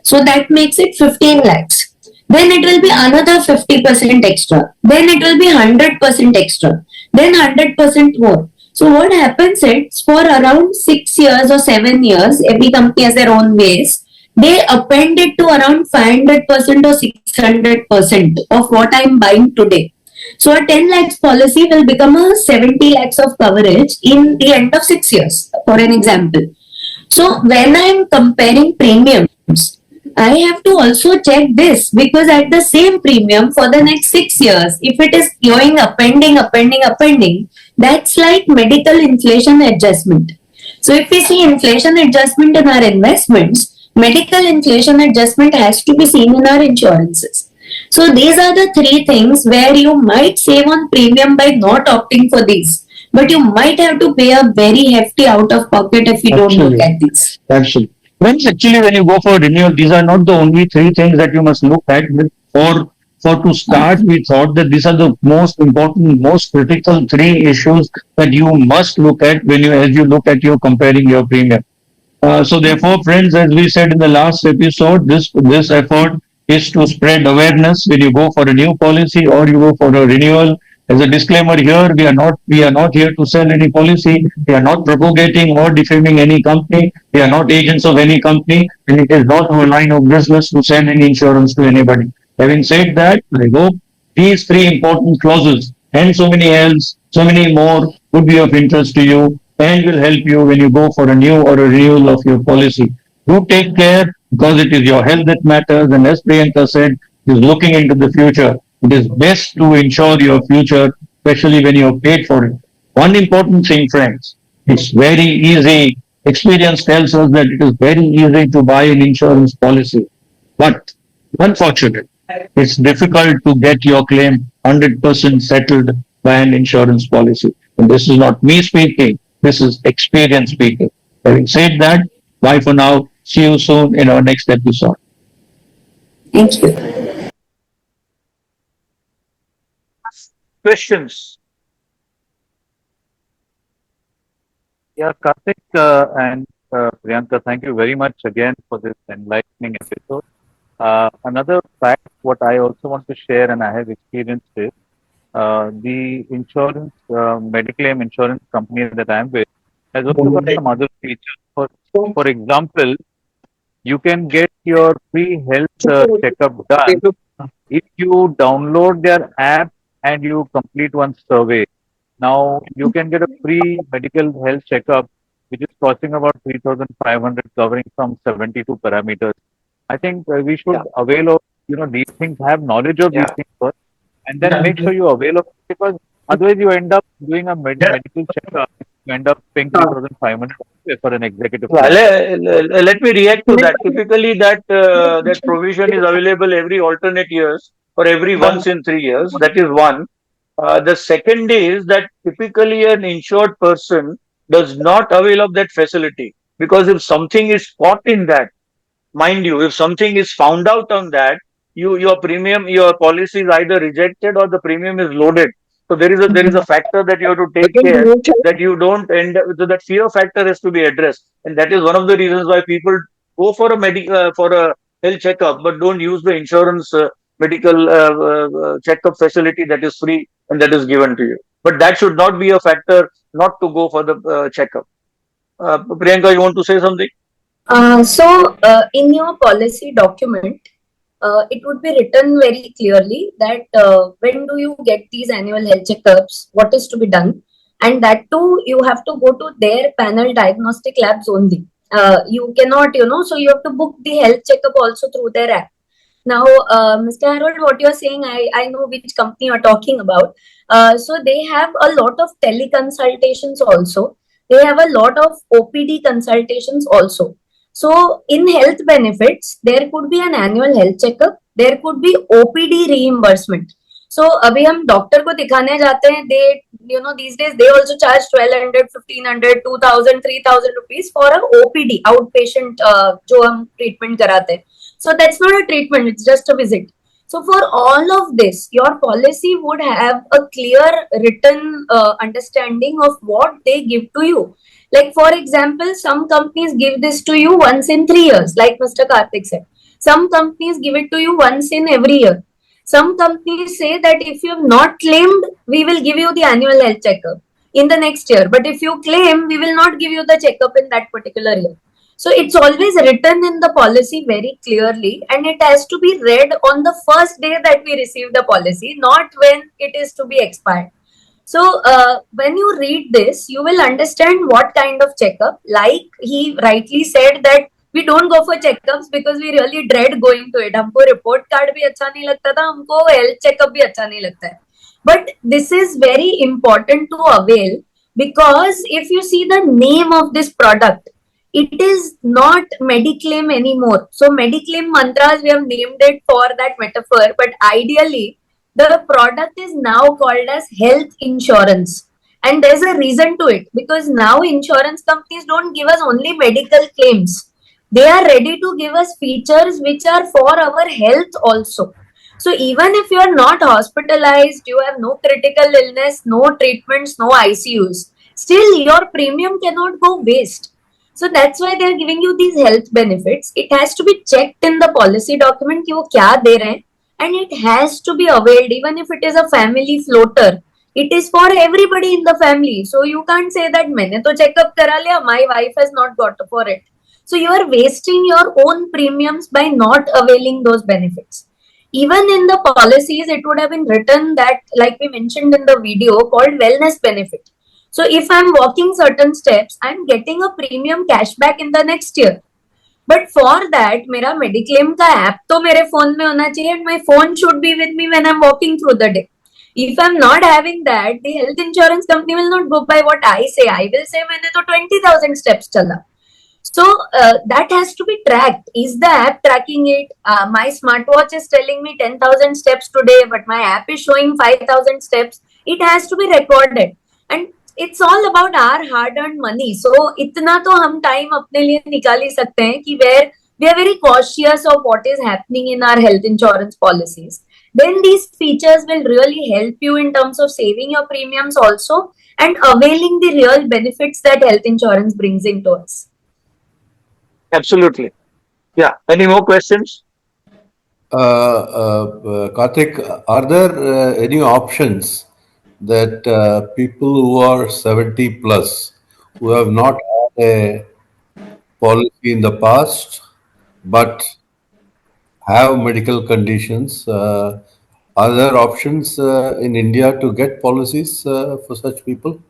So that makes it 15 lakhs. Then it will be another 50% extra. Then it will be 100% extra. Then 100% more. So what happens is for around 6 years or 7 years, every company has their own ways. They append it to around 500% or 600% of what I'm buying today. So a 10 lakhs policy will become a 70 lakhs of coverage in the end of 6 years, for an example. So when I'm comparing premiums, I have to also check this because at the same premium for the next 6 years, if it is going appending, that's like medical inflation adjustment. So if we see inflation adjustment in our investments, medical inflation adjustment has to be seen in our insurances. So these are the three things where you might save on premium by not opting for these. But you might have to pay a very hefty out of pocket if you don't look at these. Absolutely. Friends, actually, when you go for renewal, these are not the only three things that you must look at. For to start, we thought that these are the most important, most critical three issues that you must look at as you look at your comparing your premium. So therefore, friends, as we said in the last episode, this effort is to spread awareness when you go for a new policy or you go for a renewal. As a disclaimer here, we are not here to sell any policy. We are not propagating or defaming any company. We are not agents of any company, and it is not our line of business to sell any insurance to anybody. Having said that, I hope these three important clauses and so many else, so many more would be of interest to you and will help you when you go for a new or a renewal of your policy. Do take care because it is your health that matters. And as Priyanka said, is looking into the future. It is best to ensure your future, especially when you have paid for it. One important thing, friends, it's very easy. Experience tells us that it is very easy to buy an insurance policy. But unfortunately, it's difficult to get your claim 100% settled by an insurance policy. And this is not me speaking. This is experience speaking. Having said that, bye for now. See you soon in our next episode. Thank you. Questions? Yeah, Karthik and Priyanka, thank you very much again for this enlightening episode. Another fact, what I also want to share and I have experienced is the insurance, Mediclaim insurance company that I'm with has also got some other features. For example, you can get your free health checkup done if you download their app and you complete one survey. Now, you can get a free medical health checkup which is costing about 3,500, covering some 72 parameters. I think we should avail of these things, have knowledge of these Yeah. things first, and then make sure you avail of it, because otherwise you end up doing a medical checkup, you end up paying 3,500 for an executive Yeah, plan. let me react to that. Typically, that provision is available every alternate years or every once in 3 years. That is one. The second is that typically an insured person does not avail of that facility, because if something is caught in that, mind you, if something is found out on that, your policy is either rejected or the premium is loaded. So there is a factor that you have to take care that you don't end up. So that fear factor has to be addressed, and that is one of the reasons why people go for a for a health checkup, but don't use the insurance medical checkup facility that is free and that is given to you. But that should not be a factor not to go for the checkup. Priyanka, you want to say something? In your policy document, it would be written very clearly that when do you get these annual health checkups, what is to be done, and that too you have to go to their panel diagnostic labs only. You cannot, so you have to book the health checkup also through their app. Now, Mr. Harold, what you're saying, I know which company you're talking about. So they have a lot of teleconsultations also. They have a lot of OPD consultations also. So in health benefits, there could be an annual health checkup. There could be OPD reimbursement. So अभी हम doctor को दिखाने जाते हैं, they these days they also charge 1,200, 1,500, 2,000, 3,000 rupees for a OPD outpatient जो हम treatment कराते हैं. So that's not a treatment, it's just a visit. So for all of this, your policy would have a clear written understanding of what they give to you. Like for example, some companies give this to you once in 3 years, like Mr. Karthik said. Some companies give it to you once in every year. Some companies say that if you have not claimed, we will give you the annual health checkup in the next year. But if you claim, we will not give you the checkup in that particular year. So it's always written in the policy very clearly, and it has to be read on the first day that we receive the policy, not when it is to be expired. So when you read this, you will understand what kind of checkup. Like he rightly said that we don't go for checkups because we really dread going to it. हमको report card भी अच्छा नहीं लगता था, हमको health checkup भी अच्छा नहीं लगता है. But this is very important to avail, because if you see the name of this product, it is not Mediclaim anymore. So Mediclaim mantras, we have named it for that metaphor, but ideally the product is now called as health insurance. And there's a reason to it, because now insurance companies don't give us only medical claims. They are ready to give us features which are for our health also. So even if you are not hospitalized, you have no critical illness, no treatments, no ICUs, still your premium cannot go waste. So that's why they are giving you these health benefits. It has to be checked in the policy document कि वो क्या दे रहे हैं, and it has to be availed even if it is a family floater. It is for everybody in the family. So you can't say that मैंने तो checkup करा लिया, my wife has not got for it. So you are wasting your own premiums by not availing those benefits. Even in the policies, it would have been written that, like we mentioned in the video, called wellness benefit. So if I'm walking certain steps, I'm getting a premium cashback in the next year. But for that, मेरा Mediclaim का app तो मेरे phone में होना चाहिए, and my phone should be with me when I'm walking through the day. If I'm not having that, the health insurance company will not go by what I say. I will say मैंने तो 20,000 steps चला. So that has to be tracked. Is the app tracking it? My smartwatch is telling me 10,000 steps today, but my app is showing 5,000 steps. It has to be recorded. And it's all about our hard-earned money. So इतना तो हम time अपने लिए निकाल ही सकते हैं कि where we are very cautious of what is happening in our health insurance policies. Then these features will really help you in terms of saving your premiums also and availing the real benefits that health insurance brings into us. Absolutely. Yeah. Any more questions? Karthik, are there any options that people who are 70 plus, who have not had a policy in the past, but have medical conditions, are there options in India to get policies for such people?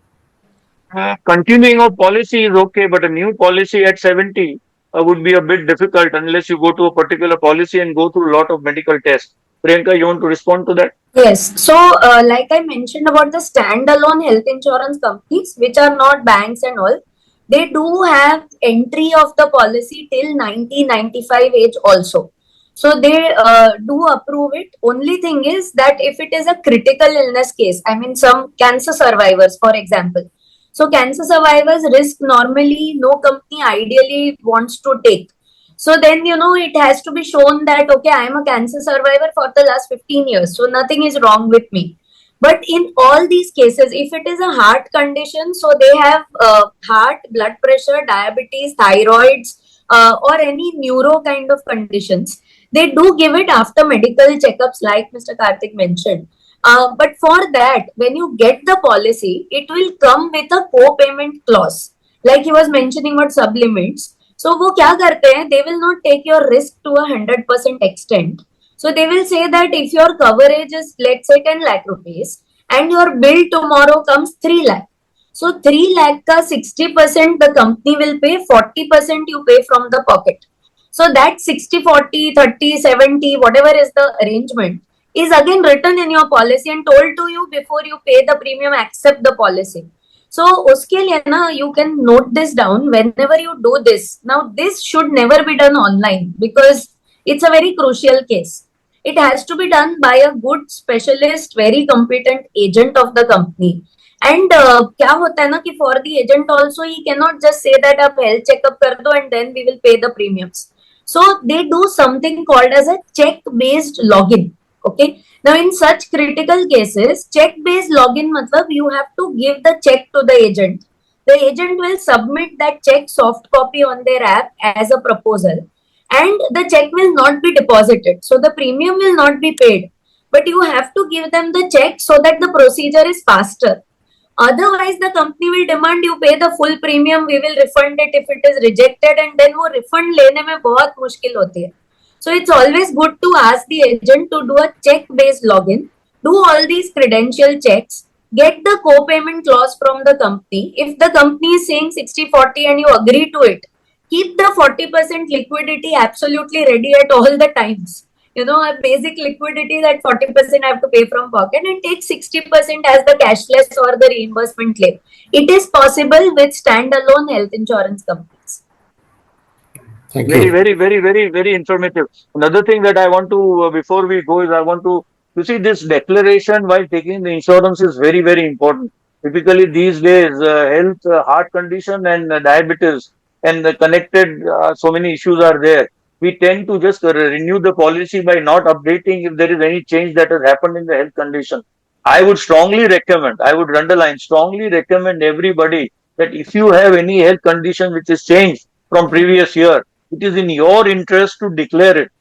Continuing of policy is okay, but a new policy at 70 would be a bit difficult unless you go to a particular policy and go through a lot of medical tests. Priyanka, you want to respond to that? Yes. So, like I mentioned about the standalone health insurance companies, which are not banks and all, they do have entry of the policy till 90-95 age also. So they do approve it. Only thing is that if it is a critical illness case, I mean some cancer survivors, for example. So cancer survivors risk normally no company ideally wants to take. So then, it has to be shown that, okay, I am a cancer survivor for the last 15 years. So nothing is wrong with me. But in all these cases, if it is a heart condition, so they have heart, blood pressure, diabetes, thyroids, or any neuro kind of conditions. They do give it after medical checkups, like Mr. Karthik mentioned. But for that, when you get the policy, it will come with a co-payment clause. Like he was mentioning about sublimits. So वो क्या करते हैं? They will not take your risk to 100% extent. So they will say that if your coverage is, let's say, 10 lakh rupees and your bill tomorrow comes 3 lakh. So 3 lakh ka 60% the company will pay, 40% you pay from the pocket. So that 60, 40, 30, 70, whatever is the arrangement is again written in your policy and told to you before you pay the premium, accept the policy. So uske liye na, you can note this down whenever you do this. Now this should never be done online because it's a very crucial case. It has to be done by a good specialist, very competent agent of the company. And क्या होता है ना कि for the agent also he cannot just say that आप health checkup कर दो and then we will pay the premiums. So they do something called as a check-based login. Okay. Now in such critical cases, check-based login matlab you have to give the check to the agent. The agent will submit that check soft copy on their app as a proposal, and the check will not be deposited. So the premium will not be paid, but you have to give them the check so that the procedure is faster. Otherwise, the company will demand you pay the full premium. We will refund it if it is rejected, and then वो refund लेने में बहुत मुश्किल होती है. So it's always good to ask the agent to do a check-based login, do all these credential checks, get the co-payment clause from the company. If the company is saying 60-40 and you agree to it, keep the 40% liquidity absolutely ready at all the times. A basic liquidity that 40% I have to pay from pocket, and take 60% as the cashless or the reimbursement claim. It is possible with standalone health insurance companies. Thank Very, you. very, very, very, very informative. Another thing that I want to, before we go, is I want to, you see, this declaration while taking the insurance is very, very important. Typically, these days, health, heart condition, and diabetes, and the connected, so many issues are there. We tend to just renew the policy by not updating if there is any change that has happened in the health condition. I would strongly recommend, I would underline, strongly recommend everybody that if you have any health condition which is changed from previous year, it is in your interest to declare it,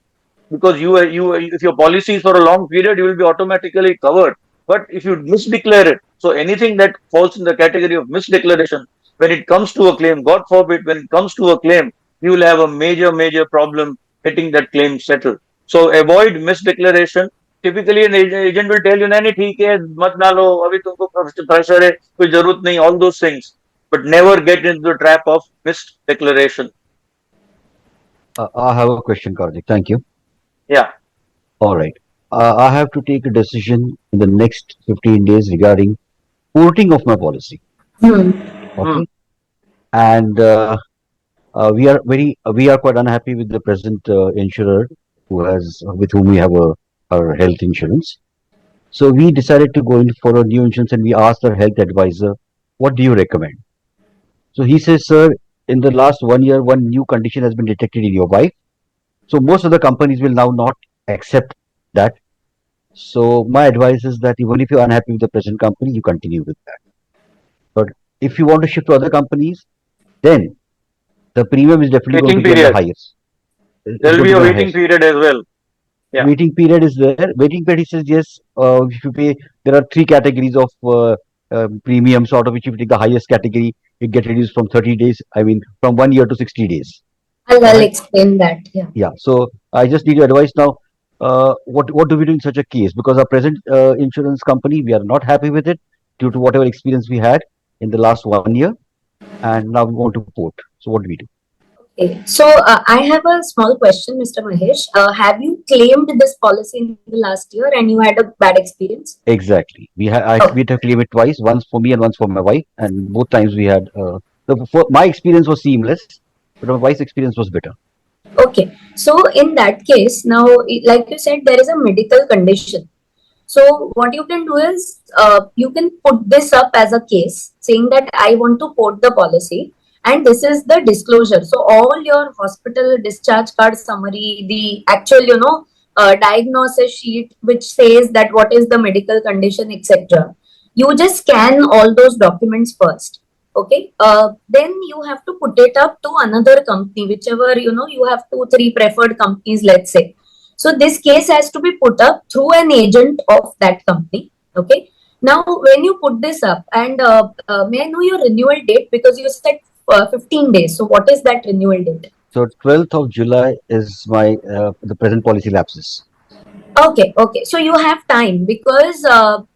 because if your policy is for a long period, you will be automatically covered. But if you misdeclare it, so anything that falls in the category of misdeclaration, when it comes to a claim, God forbid, when it comes to a claim, you will have a major problem getting that claim settled. So avoid misdeclaration. Typically an agent will tell you, nahi theek hai, mat डालो, अभी तुमको pressure है, कोई जरूरत नहीं, all those things. But never get into the trap of misdeclaration. I have a question, Karthik. Thank you. Yeah. All right. I have to take a decision in the next 15 days regarding porting of my policy. Okay. And we are quite unhappy with the present insurer with whom we have our health insurance. So we decided to go in for a new insurance, and we asked our health advisor, what do you recommend? So he says, sir, in the last 1 year, one new condition has been detected in your wife. So most of the companies will now not accept that. So my advice is that even if you're unhappy with the present company, you continue with that. But if you want to shift to other companies, then the premium is definitely going to be the highest. There will be a waiting period as well. Yeah. Waiting period is there. Waiting period, he says, yes, if you pay, there are 3 categories of premiums, out of which if you take the highest category, it gets reduced from 30 days, from 1 year to 60 days. I'll explain that. Yeah. Yeah. So I just need your advice now. What do we do in such a case? Because our present insurance company, we are not happy with it due to whatever experience we had. in the last 1 year, and now we want to port. So what do we do? Okay. So I have a small question, Mr. Mahesh. Have you claimed this policy in the last year and you had a bad experience? Exactly. We had we had to claim it twice, once for me and once for my wife, and both times we had. My experience was seamless, but my wife's experience was better. Okay. So in that case, now, like you said, there is a medical condition. So what you can do is you can put this up as a case saying that I want to port the policy and this is the disclosure. So all your hospital discharge card summary, the actual, diagnosis sheet which says that what is the medical condition, etc. You just scan all those documents first. Okay. Then you have to put it up to another company, whichever, you have 2-3 preferred companies, let's say. So this case has to be put up through an agent of that company. Okay. Now, when you put this up, and may I know your renewal date, because you said 15 days. So what is that renewal date? So 12th of July is my the present policy lapses. Okay. Okay. So you have time, because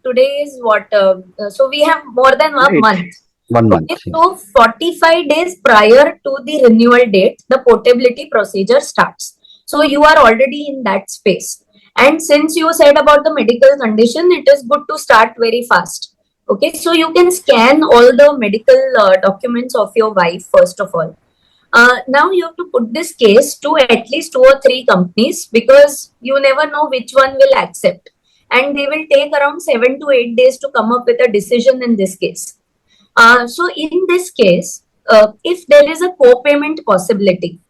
today is what? So we have more than a month. 1 month. Okay, so 45 days prior to the renewal date, the portability procedure starts. So you are already in that space. And since you said about the medical condition, it is good to start very fast. Okay, so you can scan all the medical documents of your wife, first of all. Now you have to put this case to at least 2 or 3 companies, because you never know which one will accept. And they will take around 7 to 8 days to come up with a decision in this case. So in this case, if there is a co-payment possibility,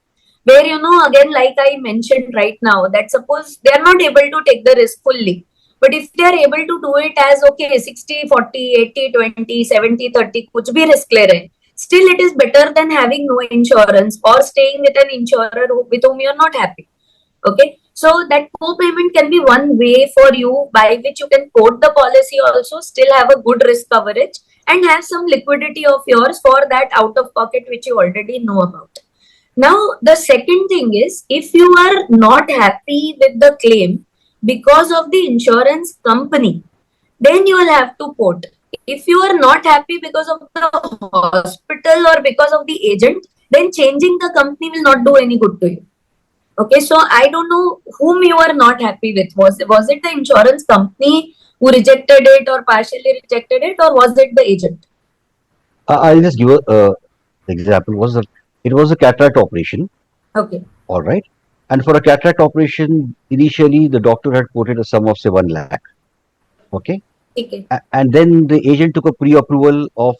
where, again, like I mentioned right now, that suppose they are not able to take the risk fully, but if they are able to do it as, okay, 60-40, 80-20, 70-30, kuch bhi risk le rahe, still it is better than having no insurance or staying with an insurer with whom you are not happy. Okay, so that co-payment can be one way for you by which you can quote the policy, also still have a good risk coverage and have some liquidity of yours for that out of pocket which you already know about. Now, the second thing is, if you are not happy with the claim because of the insurance company, then you will have to quote. If you are not happy because of the hospital or because of the agent, then changing the company will not do any good to you. Okay, so I don't know whom you are not happy with. Was it the insurance company who rejected it or partially rejected it, or was it the agent? I'll just give a example. It was a cataract operation. Okay. All right. And for a cataract operation, initially the doctor had quoted a sum of say 1 lakh. Okay. Okay. And then the agent took a pre-approval of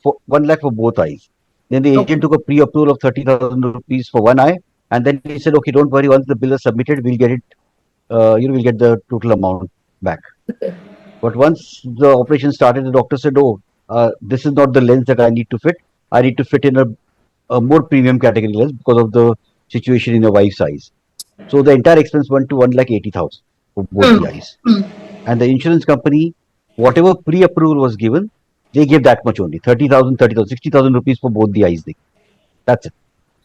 for 1 lakh for both eyes. Then the agent took a pre-approval of 30,000 rupees for one eye, and then he said, "Okay, don't worry. Once the bill is submitted, we'll get it. We'll get the total amount back." Okay. But once the operation started, the doctor said, "Oh, this is not the lens that I need to fit. I need to fit in a more premium category lens because of the situation in your wife's eyes." So the entire expense went to 1,80,000 for both the eyes. And the insurance company, whatever pre-approval was given, they gave that much only, 30,000, 60,000 rupees for both the eyes. That's it.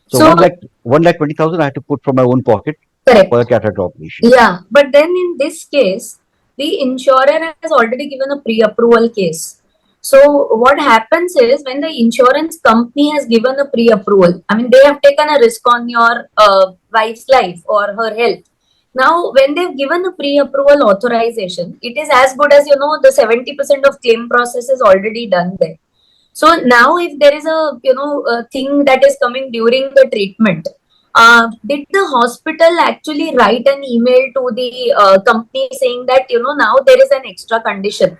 So 1,20,000 I had to put from my own pocket for a cataract operation. Yeah, but then in this case, the insurer has already given a pre-approval case. So what happens is, when the insurance company has given a pre-approval, I mean, they have taken a risk on your wife's life or her health. Now, when they've given a pre-approval authorization, it is as good as, the 70% of claim process is already done there. So now if there is a thing that is coming during the treatment, did the hospital actually write an email to the company saying that, now there is an extra condition?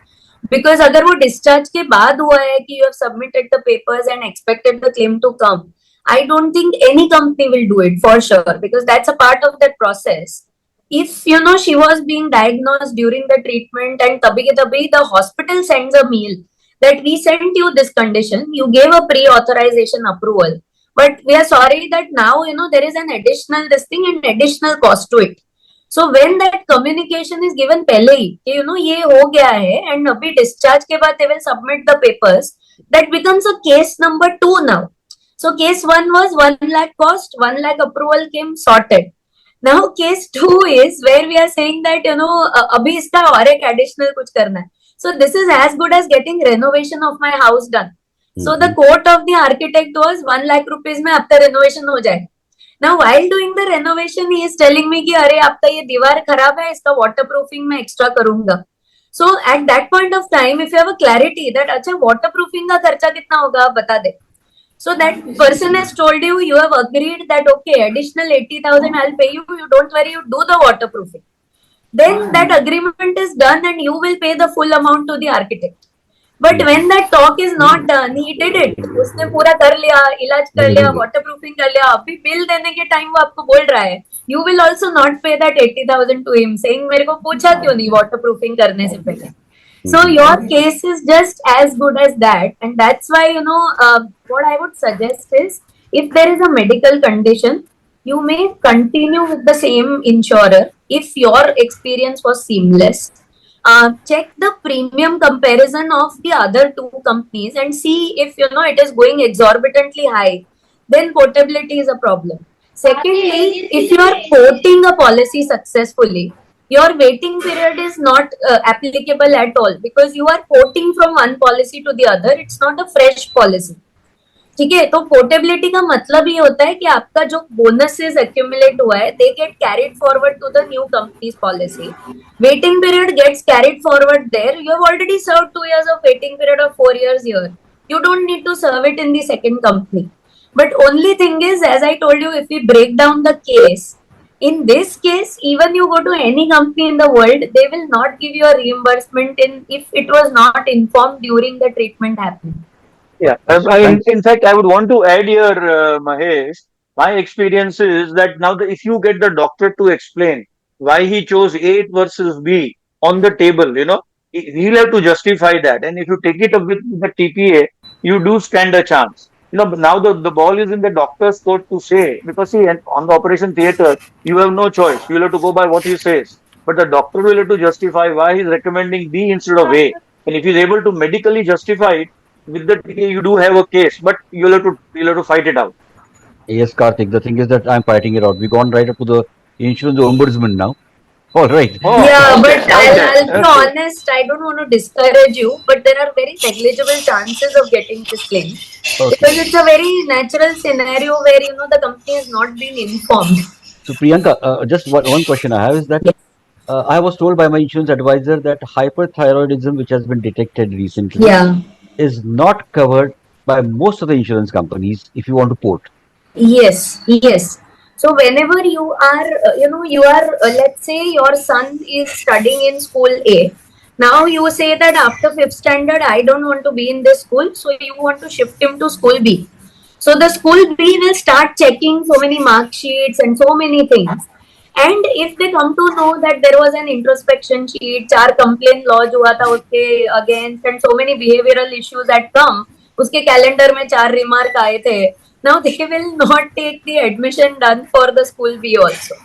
Because अगर वो discharge के बाद हुआ है कि you have submitted the papers and expected the claim to come, I don't think any company will do it for sure, because that's a part of that process. If she was being diagnosed during the treatment and tabhi ke tabhi the hospital sends a mail that we sent you this condition, you gave a pre-authorization approval, but we are sorry that now there is an additional this thing and additional cost to it. So when that communication is given pehle hi कि ये हो गया है and अभी discharge के बाद they will submit the papers, that becomes a case number 2 now. So case 1 was 1 lakh cost, 1 lakh approval came, sorted. Now case 2 is where we are saying that अभी इसका और एक additional कुछ करना है. So this is as good as getting renovation of my house done. So the quote of the architect was 1 lakh rupees में आपका renovation हो जाए. Now while doing the renovation, he is telling me कि अरे आपका ये दीवार खराब है, इसका waterproofing मैं extra करूंगा. So at that point of time, if you have a clarity that अच्छा waterproofing का खर्चा कितना होगा आप बता दे. So that person has told you, you have agreed that okay, additional 80,000 I'll pay you. You don't worry, you do the waterproofing. Then that agreement is done and you will pay the full amount to the architect. But when that talk is not done, he did it. उसने पूरा कर लिया, इलाज कर लिया, waterproofing कर लिया. अभी bill देने के time वो आपको बोल रहा है, you will also not pay that 80,000 to him, saying मेरे को पूछा क्यों नहीं waterproofing करने से पहले. So your case is just as good as that, and that's why what I would suggest is if there is a medical condition, you may continue with the same insurer if your experience was seamless. Check the premium comparison of the other two companies and see if it is going exorbitantly high. Then portability is a problem. Secondly, if you are quoting a policy successfully, your waiting period is not applicable at all because you are quoting from one policy to the other. It's not a fresh policy. ठीक है, तो portability का मतलब ये होता है कि आपका जो बोनसेस एक्यूमुलेट हुआ है, they get carried forward to the new company's policy. Waiting period gets carried forward there. You have already serve 2 years of waiting period of 4 years here. You don't need to serve it in the second company. But only thing is, as I told you, if we break down the case, in this case, even you go to any company in the world, they will not give you a reimbursement if it was not informed during the treatment happening. Yeah, in fact, I would want to add here, Mahesh. My experience is that now, if you get the doctor to explain why he chose A versus B on the table, he'll have to justify that. And if you take it up with the TPA, you do stand a chance. Now the ball is in the doctor's court to say, because see, on the operation theatre, you have no choice. You'll have to go by what he says. But the doctor will have to justify why he's recommending B instead of A. And if he's able to medically justify it, with the TPA, you do have a case, but you'll have to fight it out. Yes, Karthik. The thing is that I'm fighting it out. We've gone right up to the insurance ombudsman now. All right. Oh, yeah, okay, but I'll be honest, I don't want to discourage you, but there are very negligible chances of getting this claim. Okay. Because it's a very natural scenario where, the company has not been informed. So, Priyanka, just one question I have is that I was told by my insurance advisor that hyperthyroidism, which has been detected recently, is not covered by most of the insurance companies if you want to port. Yes. So whenever you are, let's say your son is studying in school A. Now you say that after 5th standard, I don't want to be in this school. So you want to shift him to school B. So the school B will start checking so many mark sheets and so many things. And if they come to know that there was an introspection sheet, 4 complaint lodge हुआ था उसके against, and so many behavioral issues had come, उसके calendar में 4 remark आए थे. Now they will not take the admission done for the school B also.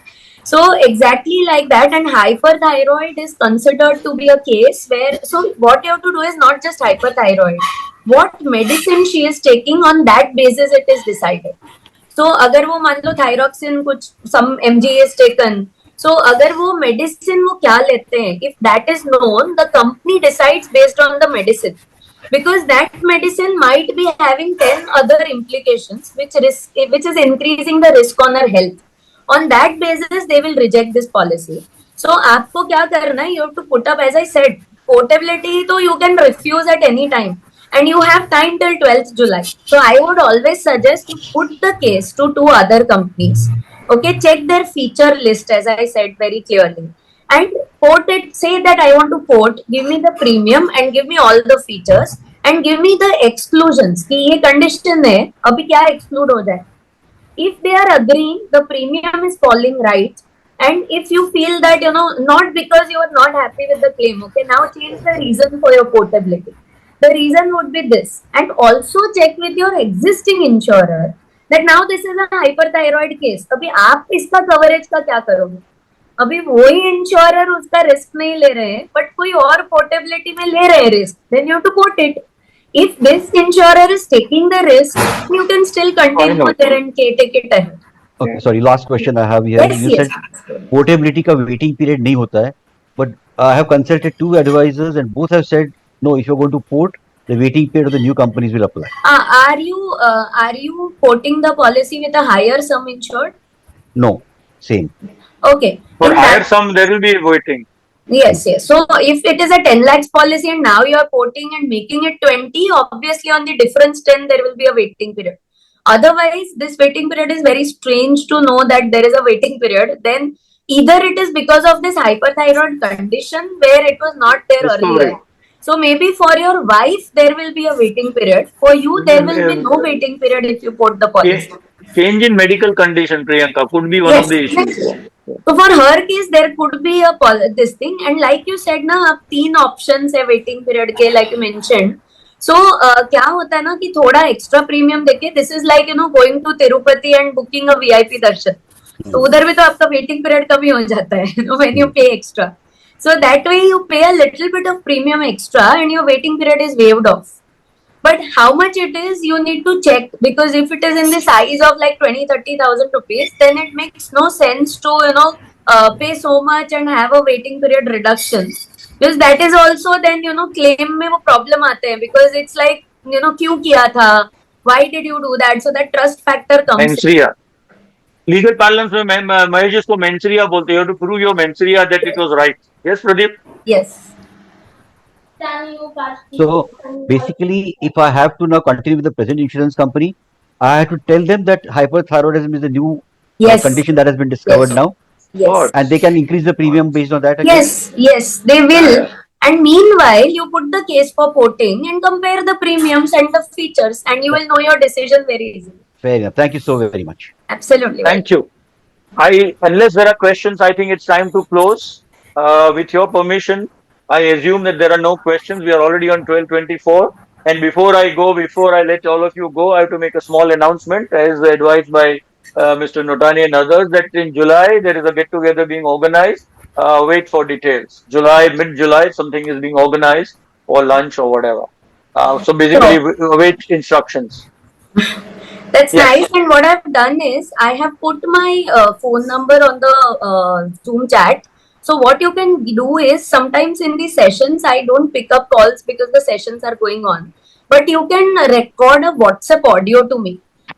So exactly like that, and hyperthyroid is considered to be a case where, so what you have to do is not just hyperthyroid. What medicine she is taking, on that basis it is decided. So अगर वो मान लो thyroxine कुछ some mg is taken, so अगर वो medicine वो क्या लेते हैं, if that is known, the company decides based on the medicine, because that medicine might be having 10 other implications which is increasing the risk on our health. On that basis they will reject this policy. So आपको क्या करना है, you have to put up, as I said, portability तो you can refuse at any time. And you have time till 12th July. So I would always suggest to put the case to 2 other companies. Okay, check their feature list, as I said very clearly. And port it, say that I want to port, give me the premium and give me all the features and give me the exclusions. कि ये condition है, अभी क्या exclude हो जाए. If they are agreeing, the premium is falling right. And if you feel that, not because you are not happy with the claim, okay, now change the reason for your portability. The reason would be this, and also check with your existing insurer that now this is a hyperthyroid case. अभी आप इसका coverage का क्या करोगे? अभी वही insurer उसका risk नहीं ले रहे हैं, but कोई और portability में ले रहे हैं risk. Then you have to quote it. If this insurer is taking the risk, you can still continue there and take it ahead. Okay, sorry. Last question I have here. You said portability का waiting period नहीं होता है, but I have consulted 2 advisors and both have said, no, if you're going to port, the waiting period of the new companies will apply. Are you quoting the policy with a higher sum insured? No, same. Okay. For In higher that- sum, there will be waiting. Yes. So if it is a 10 lakhs policy and now you are quoting and making it 20, obviously on the difference 10, there will be a waiting period. Otherwise, this waiting period is very strange to know that there is a waiting period. Then either it is because of this hyperthyroid condition where it was not there Discovery. earlier. So maybe for your wife, there will be a waiting period. For you, there will be no waiting period if you quote the policy. Change in medical condition, Priyanka, could be one Yes, of the issues. yes. So for her case, there could be a this thing, and like you said, ना आप 3 options है waiting period के, like you mentioned. So क्या होता है ना कि थोड़ा extra premium देके, this is like going to Tirupati and booking a VIP दर्शन. तो उधर भी तो आपका waiting period कम ही हो जाता है when you pay extra. So that way you pay a little bit of premium extra and your waiting period is waived off. But how much it is, you need to check, because if it is in the size of like 20,000-30,000 rupees, then it makes no sense to pay so much and have a waiting period reduction, because that is also then claim में वो problem आते हैं, because it's like क्यों किया था, why did you do that, so that trust factor comes in. Mensria. Legal parlance में महेश इसको mens rea बोलते हैं. You have to prove your mensria that it was right. Yes, Pradeep? Yes. So basically, if I have to now continue with the present insurance company, I have to tell them that hyperthyroidism is a new Yes. condition that has been discovered Yes. now, Yes. and they can increase the premium based on that. Again. Yes, they will. And meanwhile, you put the case for porting and compare the premiums and the features, and you will know your decision very easily. Fair enough. Thank you so very much. Absolutely. Thank you. Unless there are questions, I think it's time to close. With your permission, I assume that there are no questions. We are already on 12:24. And before I let all of you go, I have to make a small announcement, as advised by Mr. Notani and others, that in July there is a get-together being organized. Wait for details. Mid-July, something is being organized, or lunch or whatever. So basically, wait instructions. That's Yes. nice. And what I've done is I have put my phone number on the Zoom chat. So what you can do is, sometimes in the sessions, I don't pick up calls because the sessions are going on. But you can record a WhatsApp audio to me,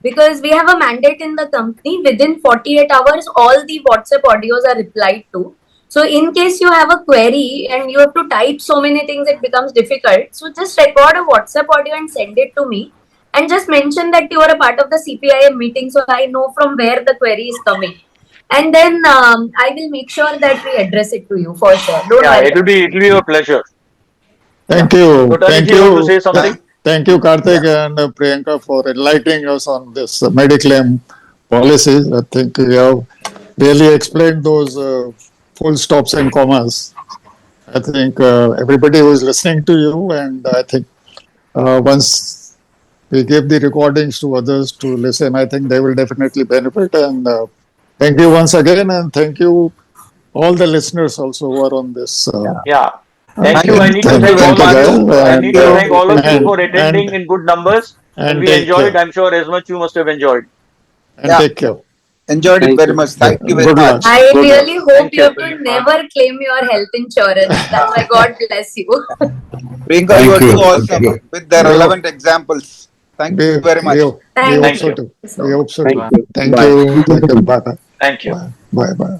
because we have a mandate in the company. Within 48 hours, all the WhatsApp audios are replied to. So in case you have a query and you have to type so many things, it becomes difficult. So just record a WhatsApp audio and send it to me. And just mention that you are a part of the CPIM meeting, so I know from where the query is coming. And then I will make sure that we address it to you for sure. Don't Yeah, worry. it will be a pleasure. Thank you. Notani, Thank do you want you. to say something? Thank you, Karthik and Priyanka, for enlightening us on this Mediclaim policy. I think you have really explained those full stops and commas. I think everybody was listening to you, and I think once we give the recordings to others to listen, I think they will definitely benefit. And thank you once again, and thank you all the listeners also who are on this. Yeah. Thank you. I need to Thank thank you, all of Gail, you. I need to and, thank all of you and- for attending in good numbers. And we take enjoyed, care. I'm sure, as much you must have enjoyed. And Yeah. take care. Enjoyed it very much. Thank you very Good much. luck. I Good really luck. hope Thank you you. have to never claim your health insurance. That's why God bless you. Priyanka, Thank you are you. too Thank awesome you. with the relevant examples. Thank you very much. We Thank hope you. so too. so We hope so Thank too. you. Thank Bye. you. Thank you. Bye bye. Thank you. Bye bye.